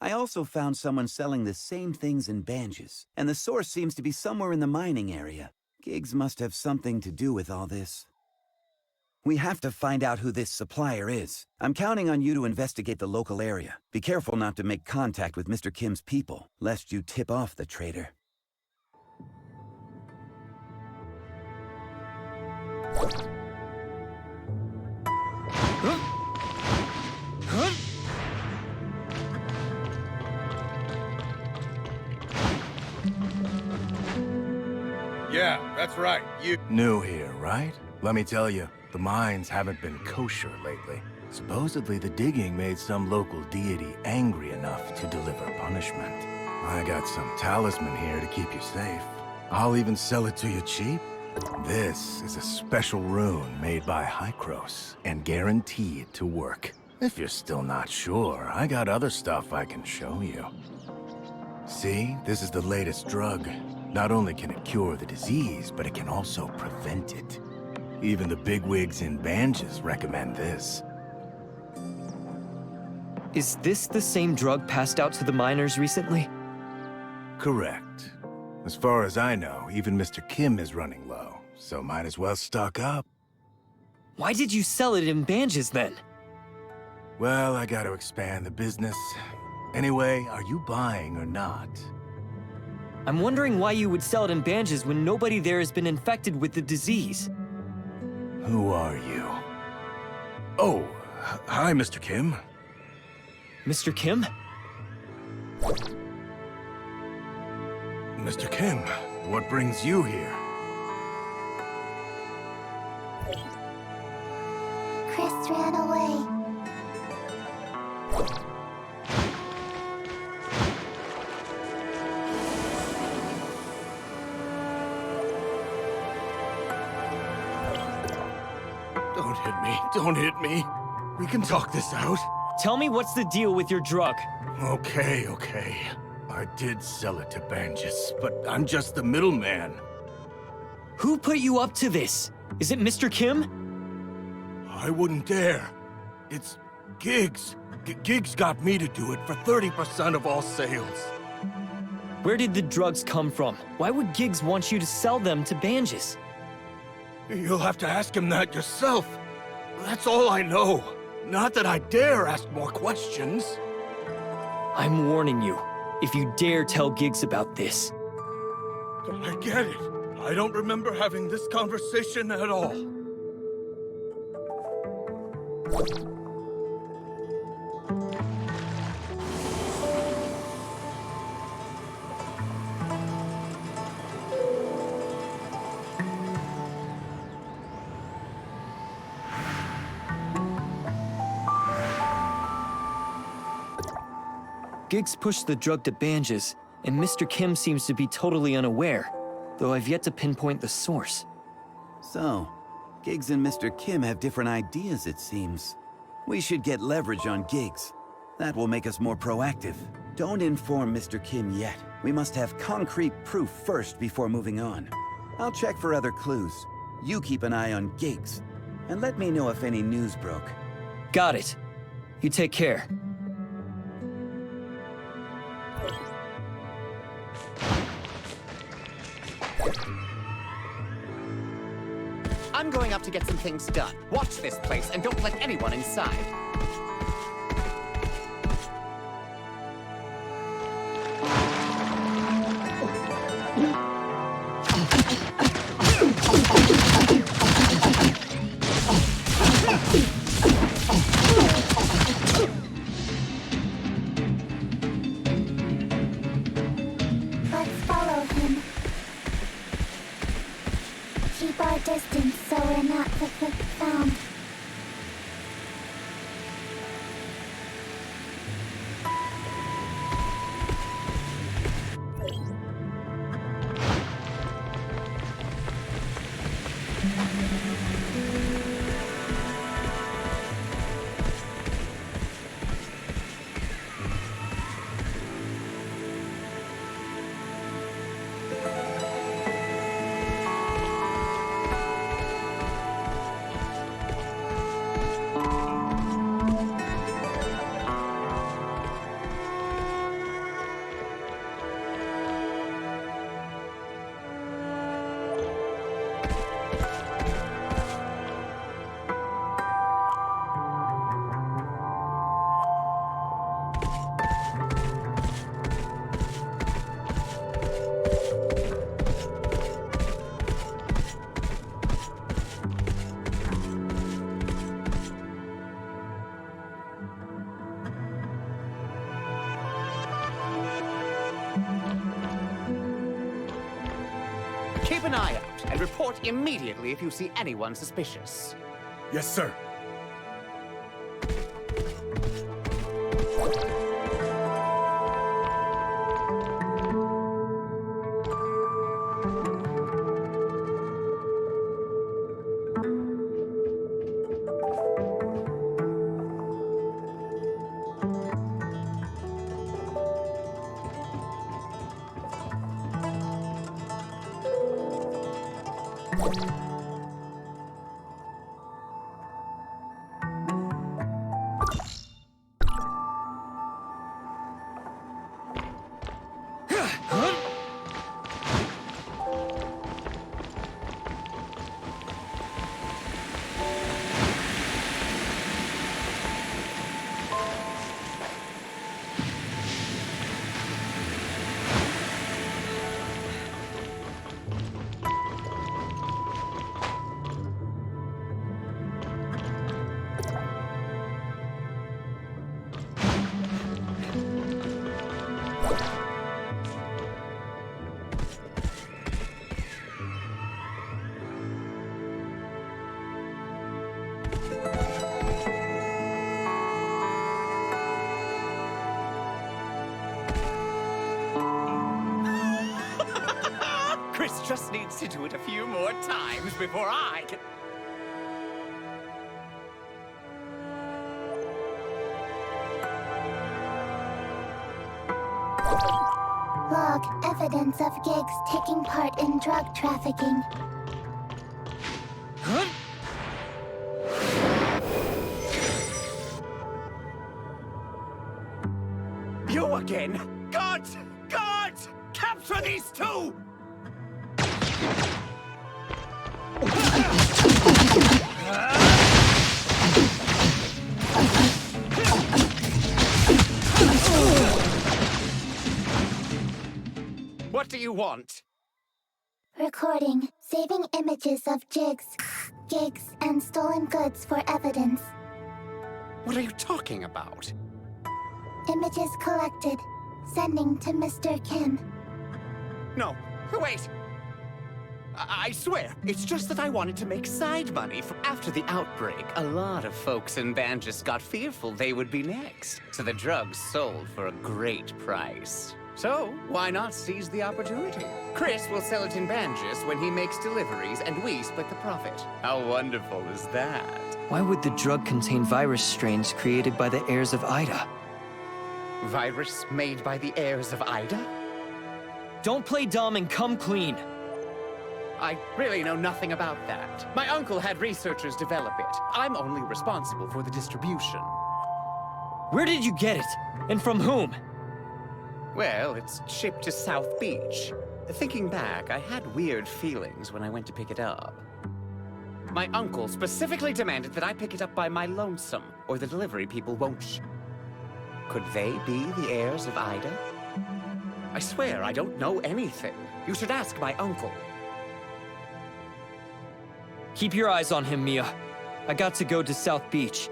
I also found someone selling the same things in Banges, and the source seems to be somewhere in the mining area. Giggs must have something to do with all this. We have to find out who this supplier is. I'm counting on you to investigate the local area. Be careful not to make contact with Mr. Kim's people, lest you tip off the traitor. Yeah, that's right. You new here, right? Let me tell you, the mines haven't been kosher lately. Supposedly the digging made some local deity angry enough to deliver punishment. I got some talisman here to keep you safe. I'll even sell it to you cheap. This is a special rune made by Hykros and guaranteed to work. If you're still not sure, I got other stuff I can show you. See, this is the latest drug. Not only can it cure the disease, but it can also prevent it. Even the bigwigs in Banges recommend this. Is this the same drug passed out to the miners recently? Correct. As far as I know, even Mr. Kim is running low, so might as well stock up. Why did you sell it in Banges then? Well, I gotta expand the business. Anyway, are you buying or not? I'm wondering why you would sell it in Banges when nobody there has been infected with the disease. Who are you? Oh, hi, Mr. Kim. Mr. Kim? Mr. Kim, what brings you here? Chris ran away. Don't hit me. Don't hit me. We can talk this out. Tell me what's the deal with your drug? Okay. I did sell it to Banges, but I'm just the middleman. Who put you up to this? Is it Mr. Kim? I wouldn't dare. It's Giggs. Giggs got me to do it for 30% of all sales. Where did the drugs come from? Why would Giggs want you to sell them to Banges? You'll have to ask him that yourself. That's all I know. Not that I dare ask more questions. I'm warning you. If you dare tell Giggs about this. I get it. I don't remember having this conversation at all. Giggs pushed the drug to Banges, and Mr. Kim seems to be totally unaware, though I've yet to pinpoint the source. So, Giggs and Mr. Kim have different ideas, it seems. We should get leverage on Giggs. That will make us more proactive. Don't inform Mr. Kim yet. We must have concrete proof first before moving on. I'll check for other clues. You keep an eye on Giggs, and let me know if any news broke. Got it. You take care. I'm going up to get some things done. Watch this place and don't let anyone inside. Let's follow him. Keep our distance so we're not found. Keep an eye out and report immediately if you see anyone suspicious. Yes, sir. Chris just needs to do it a few more times before I can... Log evidence of Giggs taking part in drug trafficking. again! Guards! Guards! Capture these two! What do you want? Recording. Saving images of jigs, gigs, and stolen goods for evidence. What are you talking about? Images collected. Sending to Mr. Kim. No, wait! I swear, it's just that I wanted to make side money. After the outbreak, a lot of folks in Banjus got fearful they would be next. So the drugs sold for a great price. So, why not seize the opportunity? Chris will sell it in Banjus when he makes deliveries, and we split the profit. How wonderful is that? Why would the drug contain virus strains created by the heirs of Ida? Virus made by the heirs of Ida? Don't play dumb and come clean. I really know nothing about that. My uncle had researchers develop it. I'm only responsible for the distribution. Where did you get it? And from whom? Well, it's shipped to South Beach. Thinking back, I had weird feelings when I went to pick it up. My uncle specifically demanded that I pick it up by my lonesome, or the delivery people won't. Could they be the heirs of Ida? I swear I don't know anything. You should ask my uncle. Keep your eyes on him, Mia. I got to go to South Beach.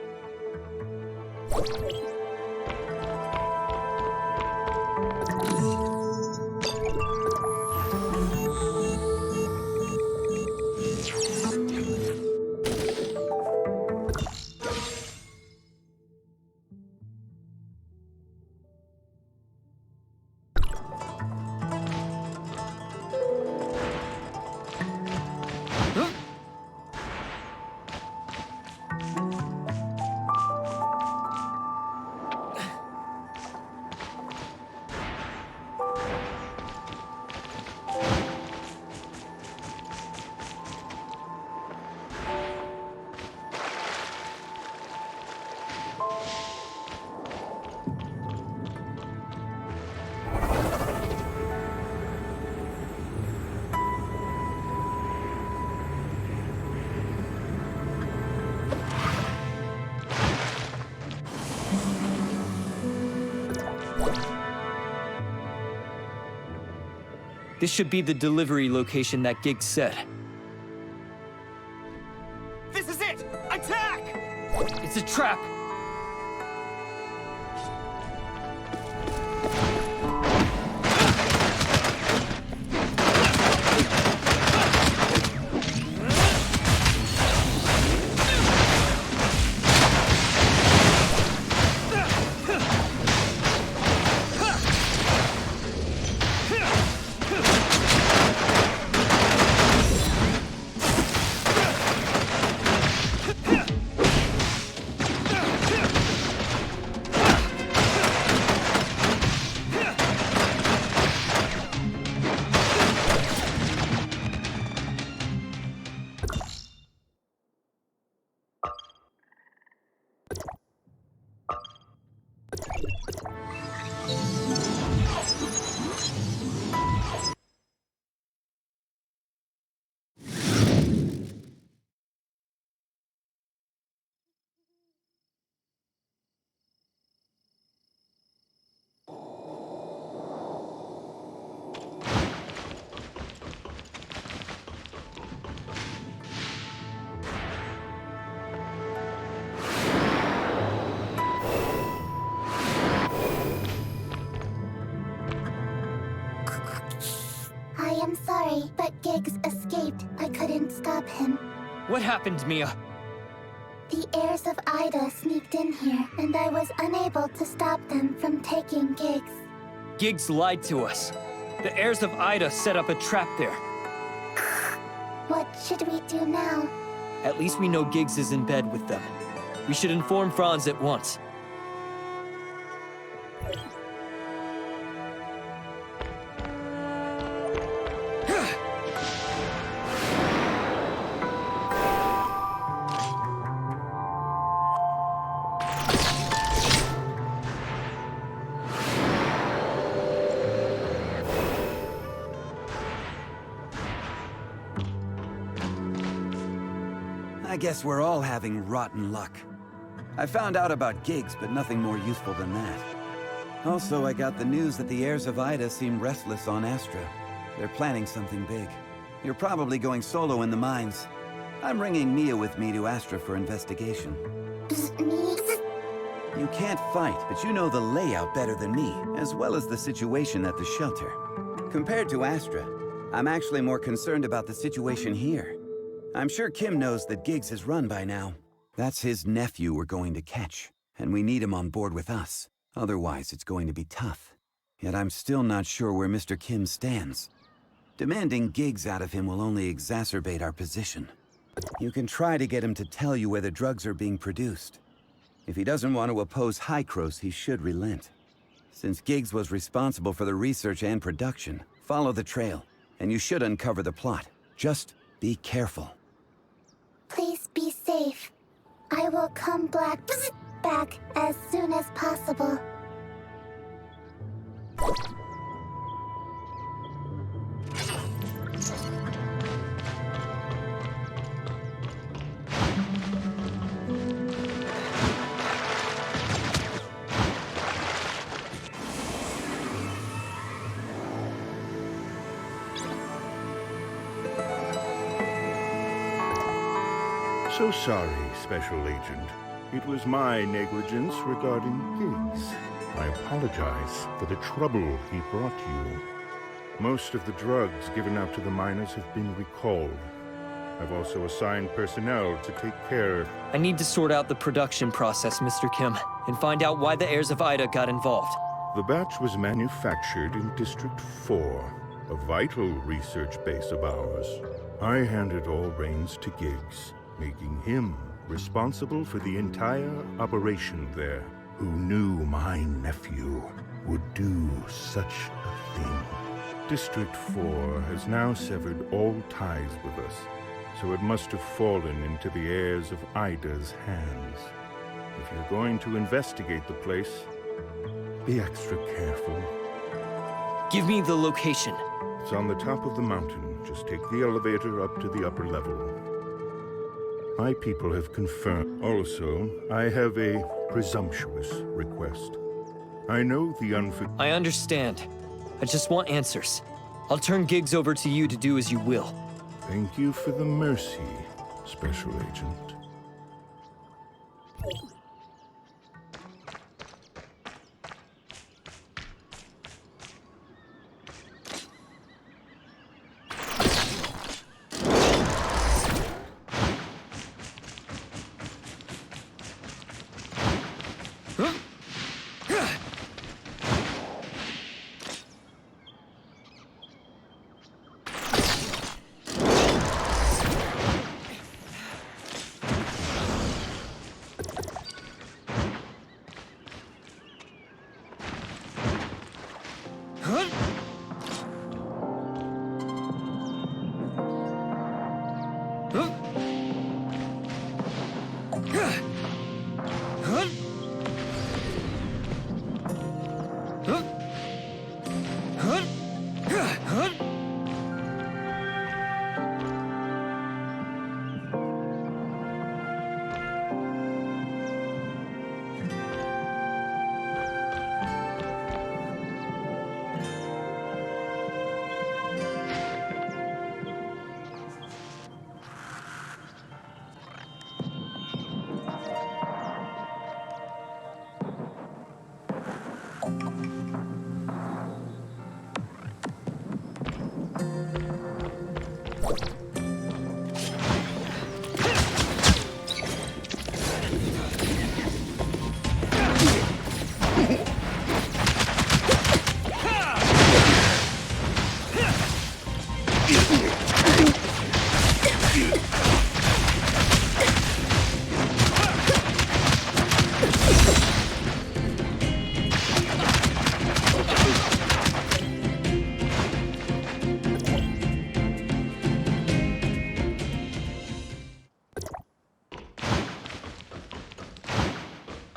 This should be the delivery location that Giggs said. This is it! Attack! It's a trap! I'm sorry, but Giggs escaped. I couldn't stop him. What happened, Mia? The heirs of Ida sneaked in here, and I was unable to stop them from taking Giggs. Giggs lied to us. The heirs of Ida set up a trap there. What should we do now? At least we know Giggs is in bed with them. We should inform Franz at once. I guess we're all having rotten luck. I found out about gigs, but nothing more useful than that. Also, I got the news that the heirs of Ida seem restless on Astra. They're planning something big. You're probably going solo in the mines. I'm bringing Mia with me to Astra for investigation. You can't fight, but you know the layout better than me, as well as the situation at the shelter. Compared to Astra, I'm actually more concerned about the situation here. I'm sure Kim knows that Giggs is run by now. That's his nephew we're going to catch, and we need him on board with us. Otherwise, it's going to be tough. Yet I'm still not sure where Mr. Kim stands. Demanding Giggs out of him will only exacerbate our position. You can try to get him to tell you where the drugs are being produced. If he doesn't want to oppose Hykros, he should relent. Since Giggs was responsible for the research and production, follow the trail, and you should uncover the plot. Just be careful. Please be safe. I will come back as soon as possible. So sorry, Special Agent. It was my negligence regarding Giggs. I apologize for the trouble he brought you. Most of the drugs given out to the miners have been recalled. I've also assigned personnel to take care of... I need to sort out the production process, Mr. Kim, and find out why the heirs of Ida got involved. The batch was manufactured in District 4, a vital research base of ours. I handed all reins to Giggs, making him responsible for the entire operation there. Who knew my nephew would do such a thing? District 4 has now severed all ties with us, so it must have fallen into the heirs of Ida's hands. If you're going to investigate the place, be extra careful. Give me the location. It's on the top of the mountain. Just take the elevator up to the upper level. My people have confirmed. Also, I have a presumptuous request. I know the I understand. I just want answers. I'll turn Giggs over to you to do as you will. Thank you for the mercy, Special Agent.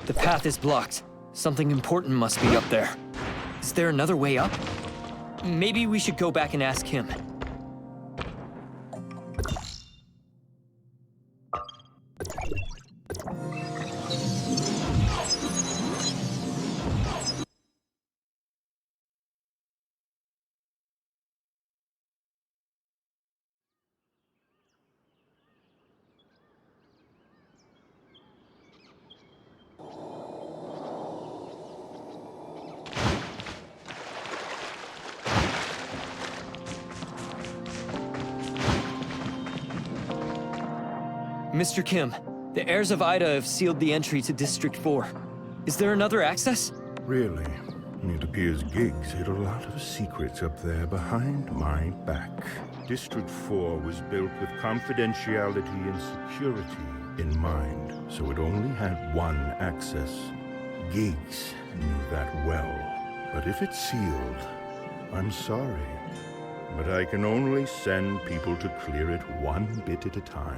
The path is blocked. Something important must be up there. Is there another way up? Maybe we should go back and ask him. Mr. Kim, the heirs of Ida have sealed the entry to District 4. Is there another access? Really? It appears Giggs hid a lot of secrets up there behind my back. District 4 was built with confidentiality and security in mind, so it only had one access. Giggs knew that well. But if it's sealed, I'm sorry. But I can only send people to clear it one bit at a time.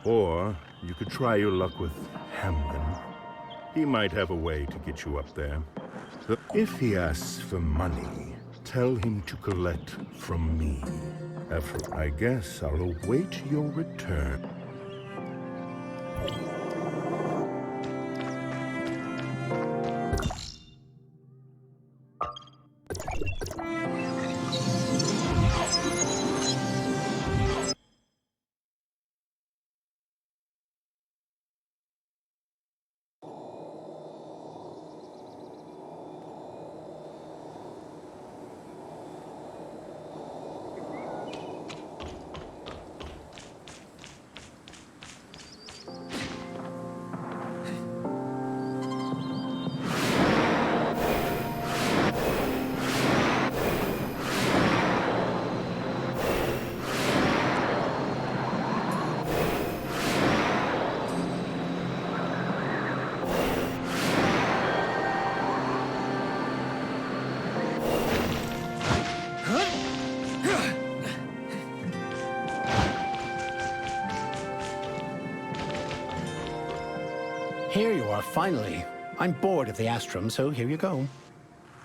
Or you could try your luck with Hamlin. He might have a way to get you up there. But if he asks for money, tell him to collect from me. After, I guess I'll await your return. Here you are, finally. I'm bored of the Astrum, so here you go.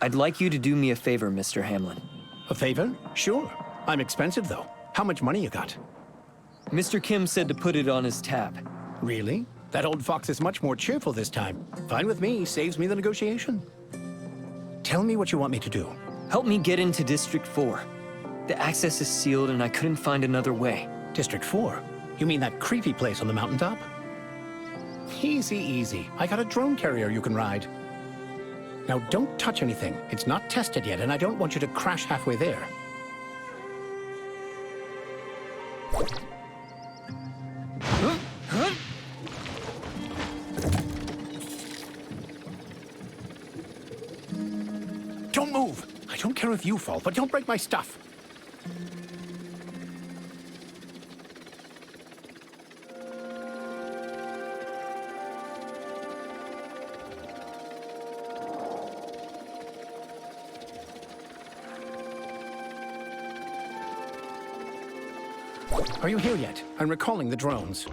I'd like you to do me a favor, Mr. Hamlin. A favor? Sure. I'm expensive, though. How much money you got? Mr. Kim said to put it on his tab. Really? That old fox is much more cheerful this time. Fine with me, saves me the negotiation. Tell me what you want me to do. Help me get into District 4. The access is sealed and I couldn't find another way. District 4? You mean that creepy place on the mountaintop? Easy, easy. I got a drone carrier you can ride. Now don't touch anything. It's not tested yet, and I don't want you to crash halfway there. Don't move! I don't care if you fall, but don't break my stuff. Are you here yet? I'm recalling the drones.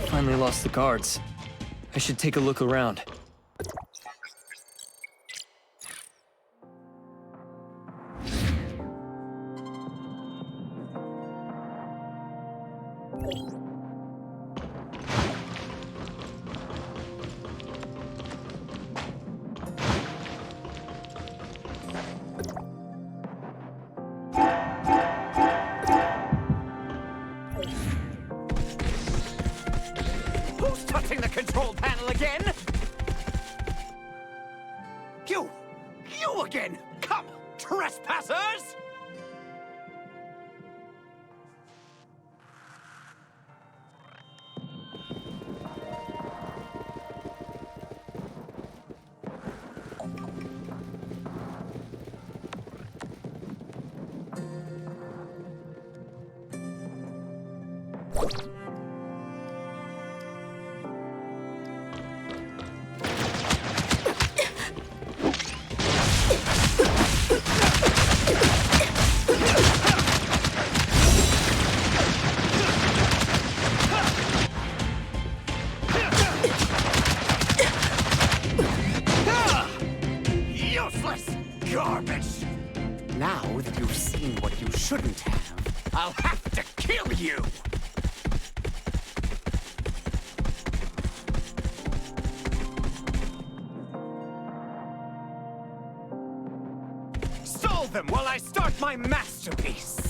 Finally lost the guards. I should take a look around. Who's touching the control panel again? You again! Come, trespassers! you've seen what you shouldn't have, I'll have to kill you! Stall them while I start my masterpiece!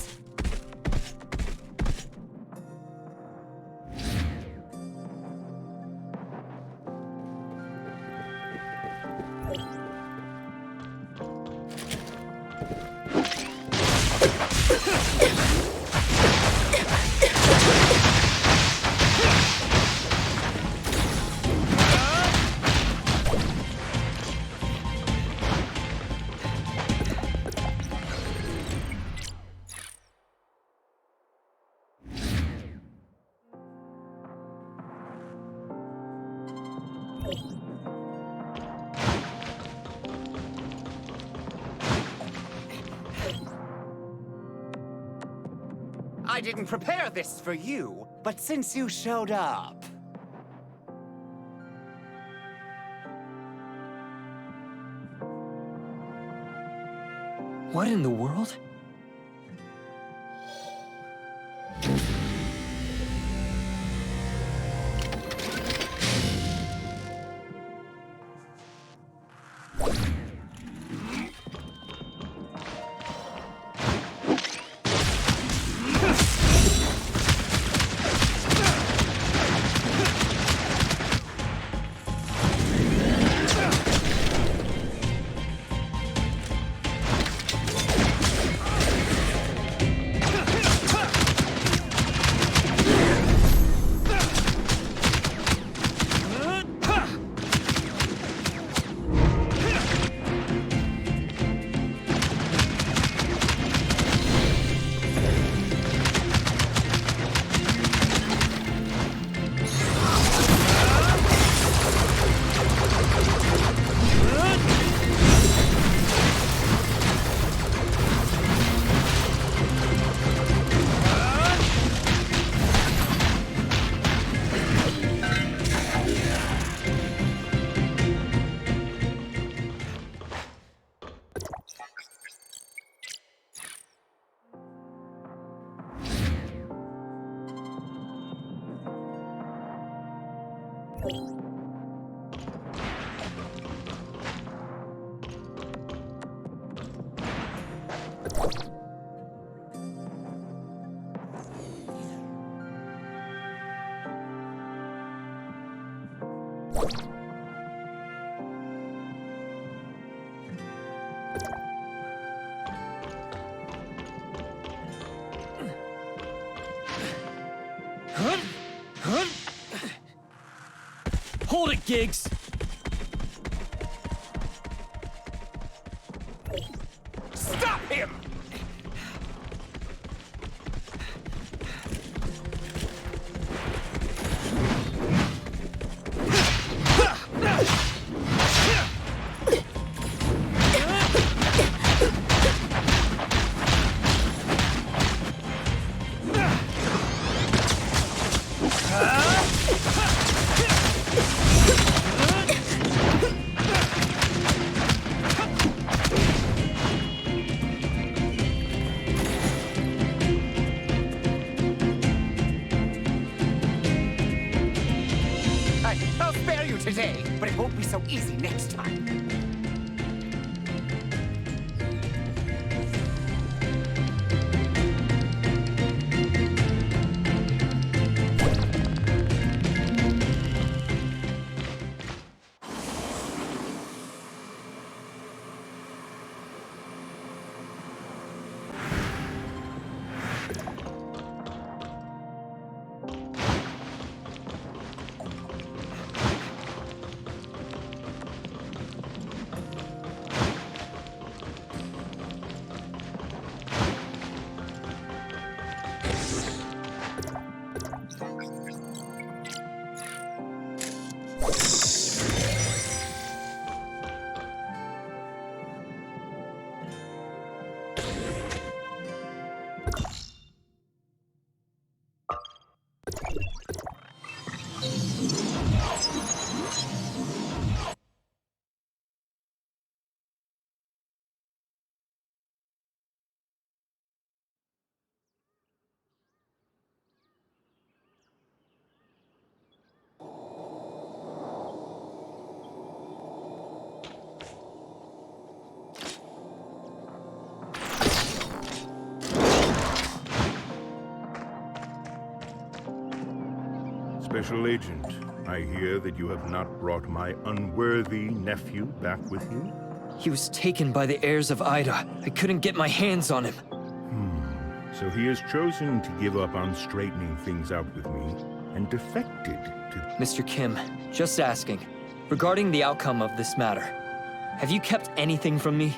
I didn't prepare this for you, but since you showed up... What in the world? Hold it, Giggs! Stop him! I'll spare you today, but it won't be so easy next time. Special Agent, I hear that you have not brought my unworthy nephew back with you? He was taken by the heirs of Ida. I couldn't get my hands on him. So he has chosen to give up on straightening things out with me and defected to... Mr. Kim, just asking. Regarding the outcome of this matter, have you kept anything from me?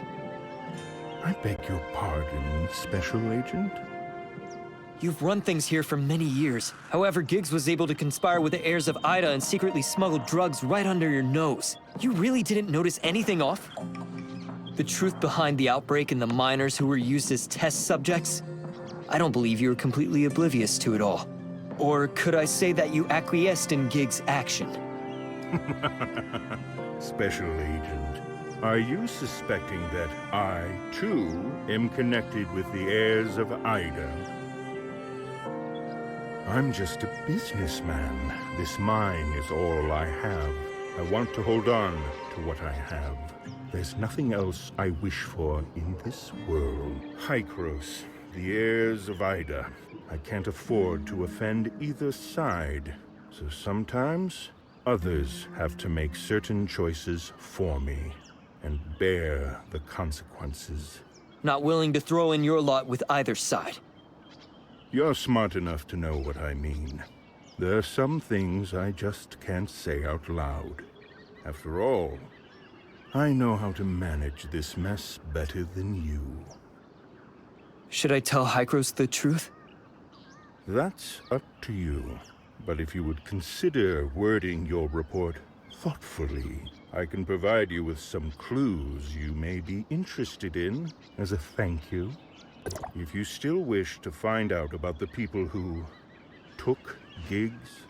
I beg your pardon, Special Agent? You've run things here for many years. However, Giggs was able to conspire with the heirs of Ida and secretly smuggle drugs right under your nose. You really didn't notice anything off? The truth behind the outbreak and the miners who were used as test subjects? I don't believe you were completely oblivious to it all. Or could I say that you acquiesced in Giggs' action? Special Agent, are you suspecting that I, too, am connected with the heirs of Ida? I'm just a businessman. This mine is all I have. I want to hold on to what I have. There's nothing else I wish for in this world. Hykros, the heirs of Ida. I can't afford to offend either side. So sometimes, others have to make certain choices for me and bear the consequences. Not willing to throw in your lot with either side. You're smart enough to know what I mean. There are some things I just can't say out loud. After all, I know how to manage this mess better than you. Should I tell Hykros the truth? That's up to you. But if you would consider wording your report thoughtfully, I can provide you with some clues you may be interested in as a thank you. If you still wish to find out about the people who took Giggs,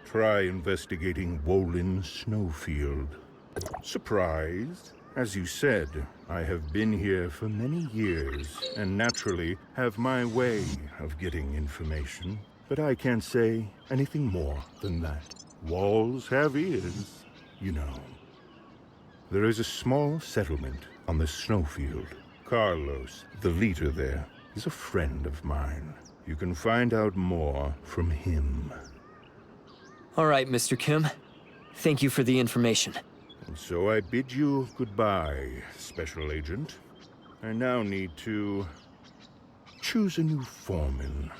try investigating Wolin Snowfield. Surprised? As you said, I have been here for many years, and naturally have my way of getting information. But I can't say anything more than that. Walls have ears, you know. There is a small settlement on the Snowfield. Carlos, the leader there, is a friend of mine. You can find out more from him. All right, Mr. Kim. Thank you for the information. And so I bid you goodbye, Special Agent. I now need to choose a new foreman.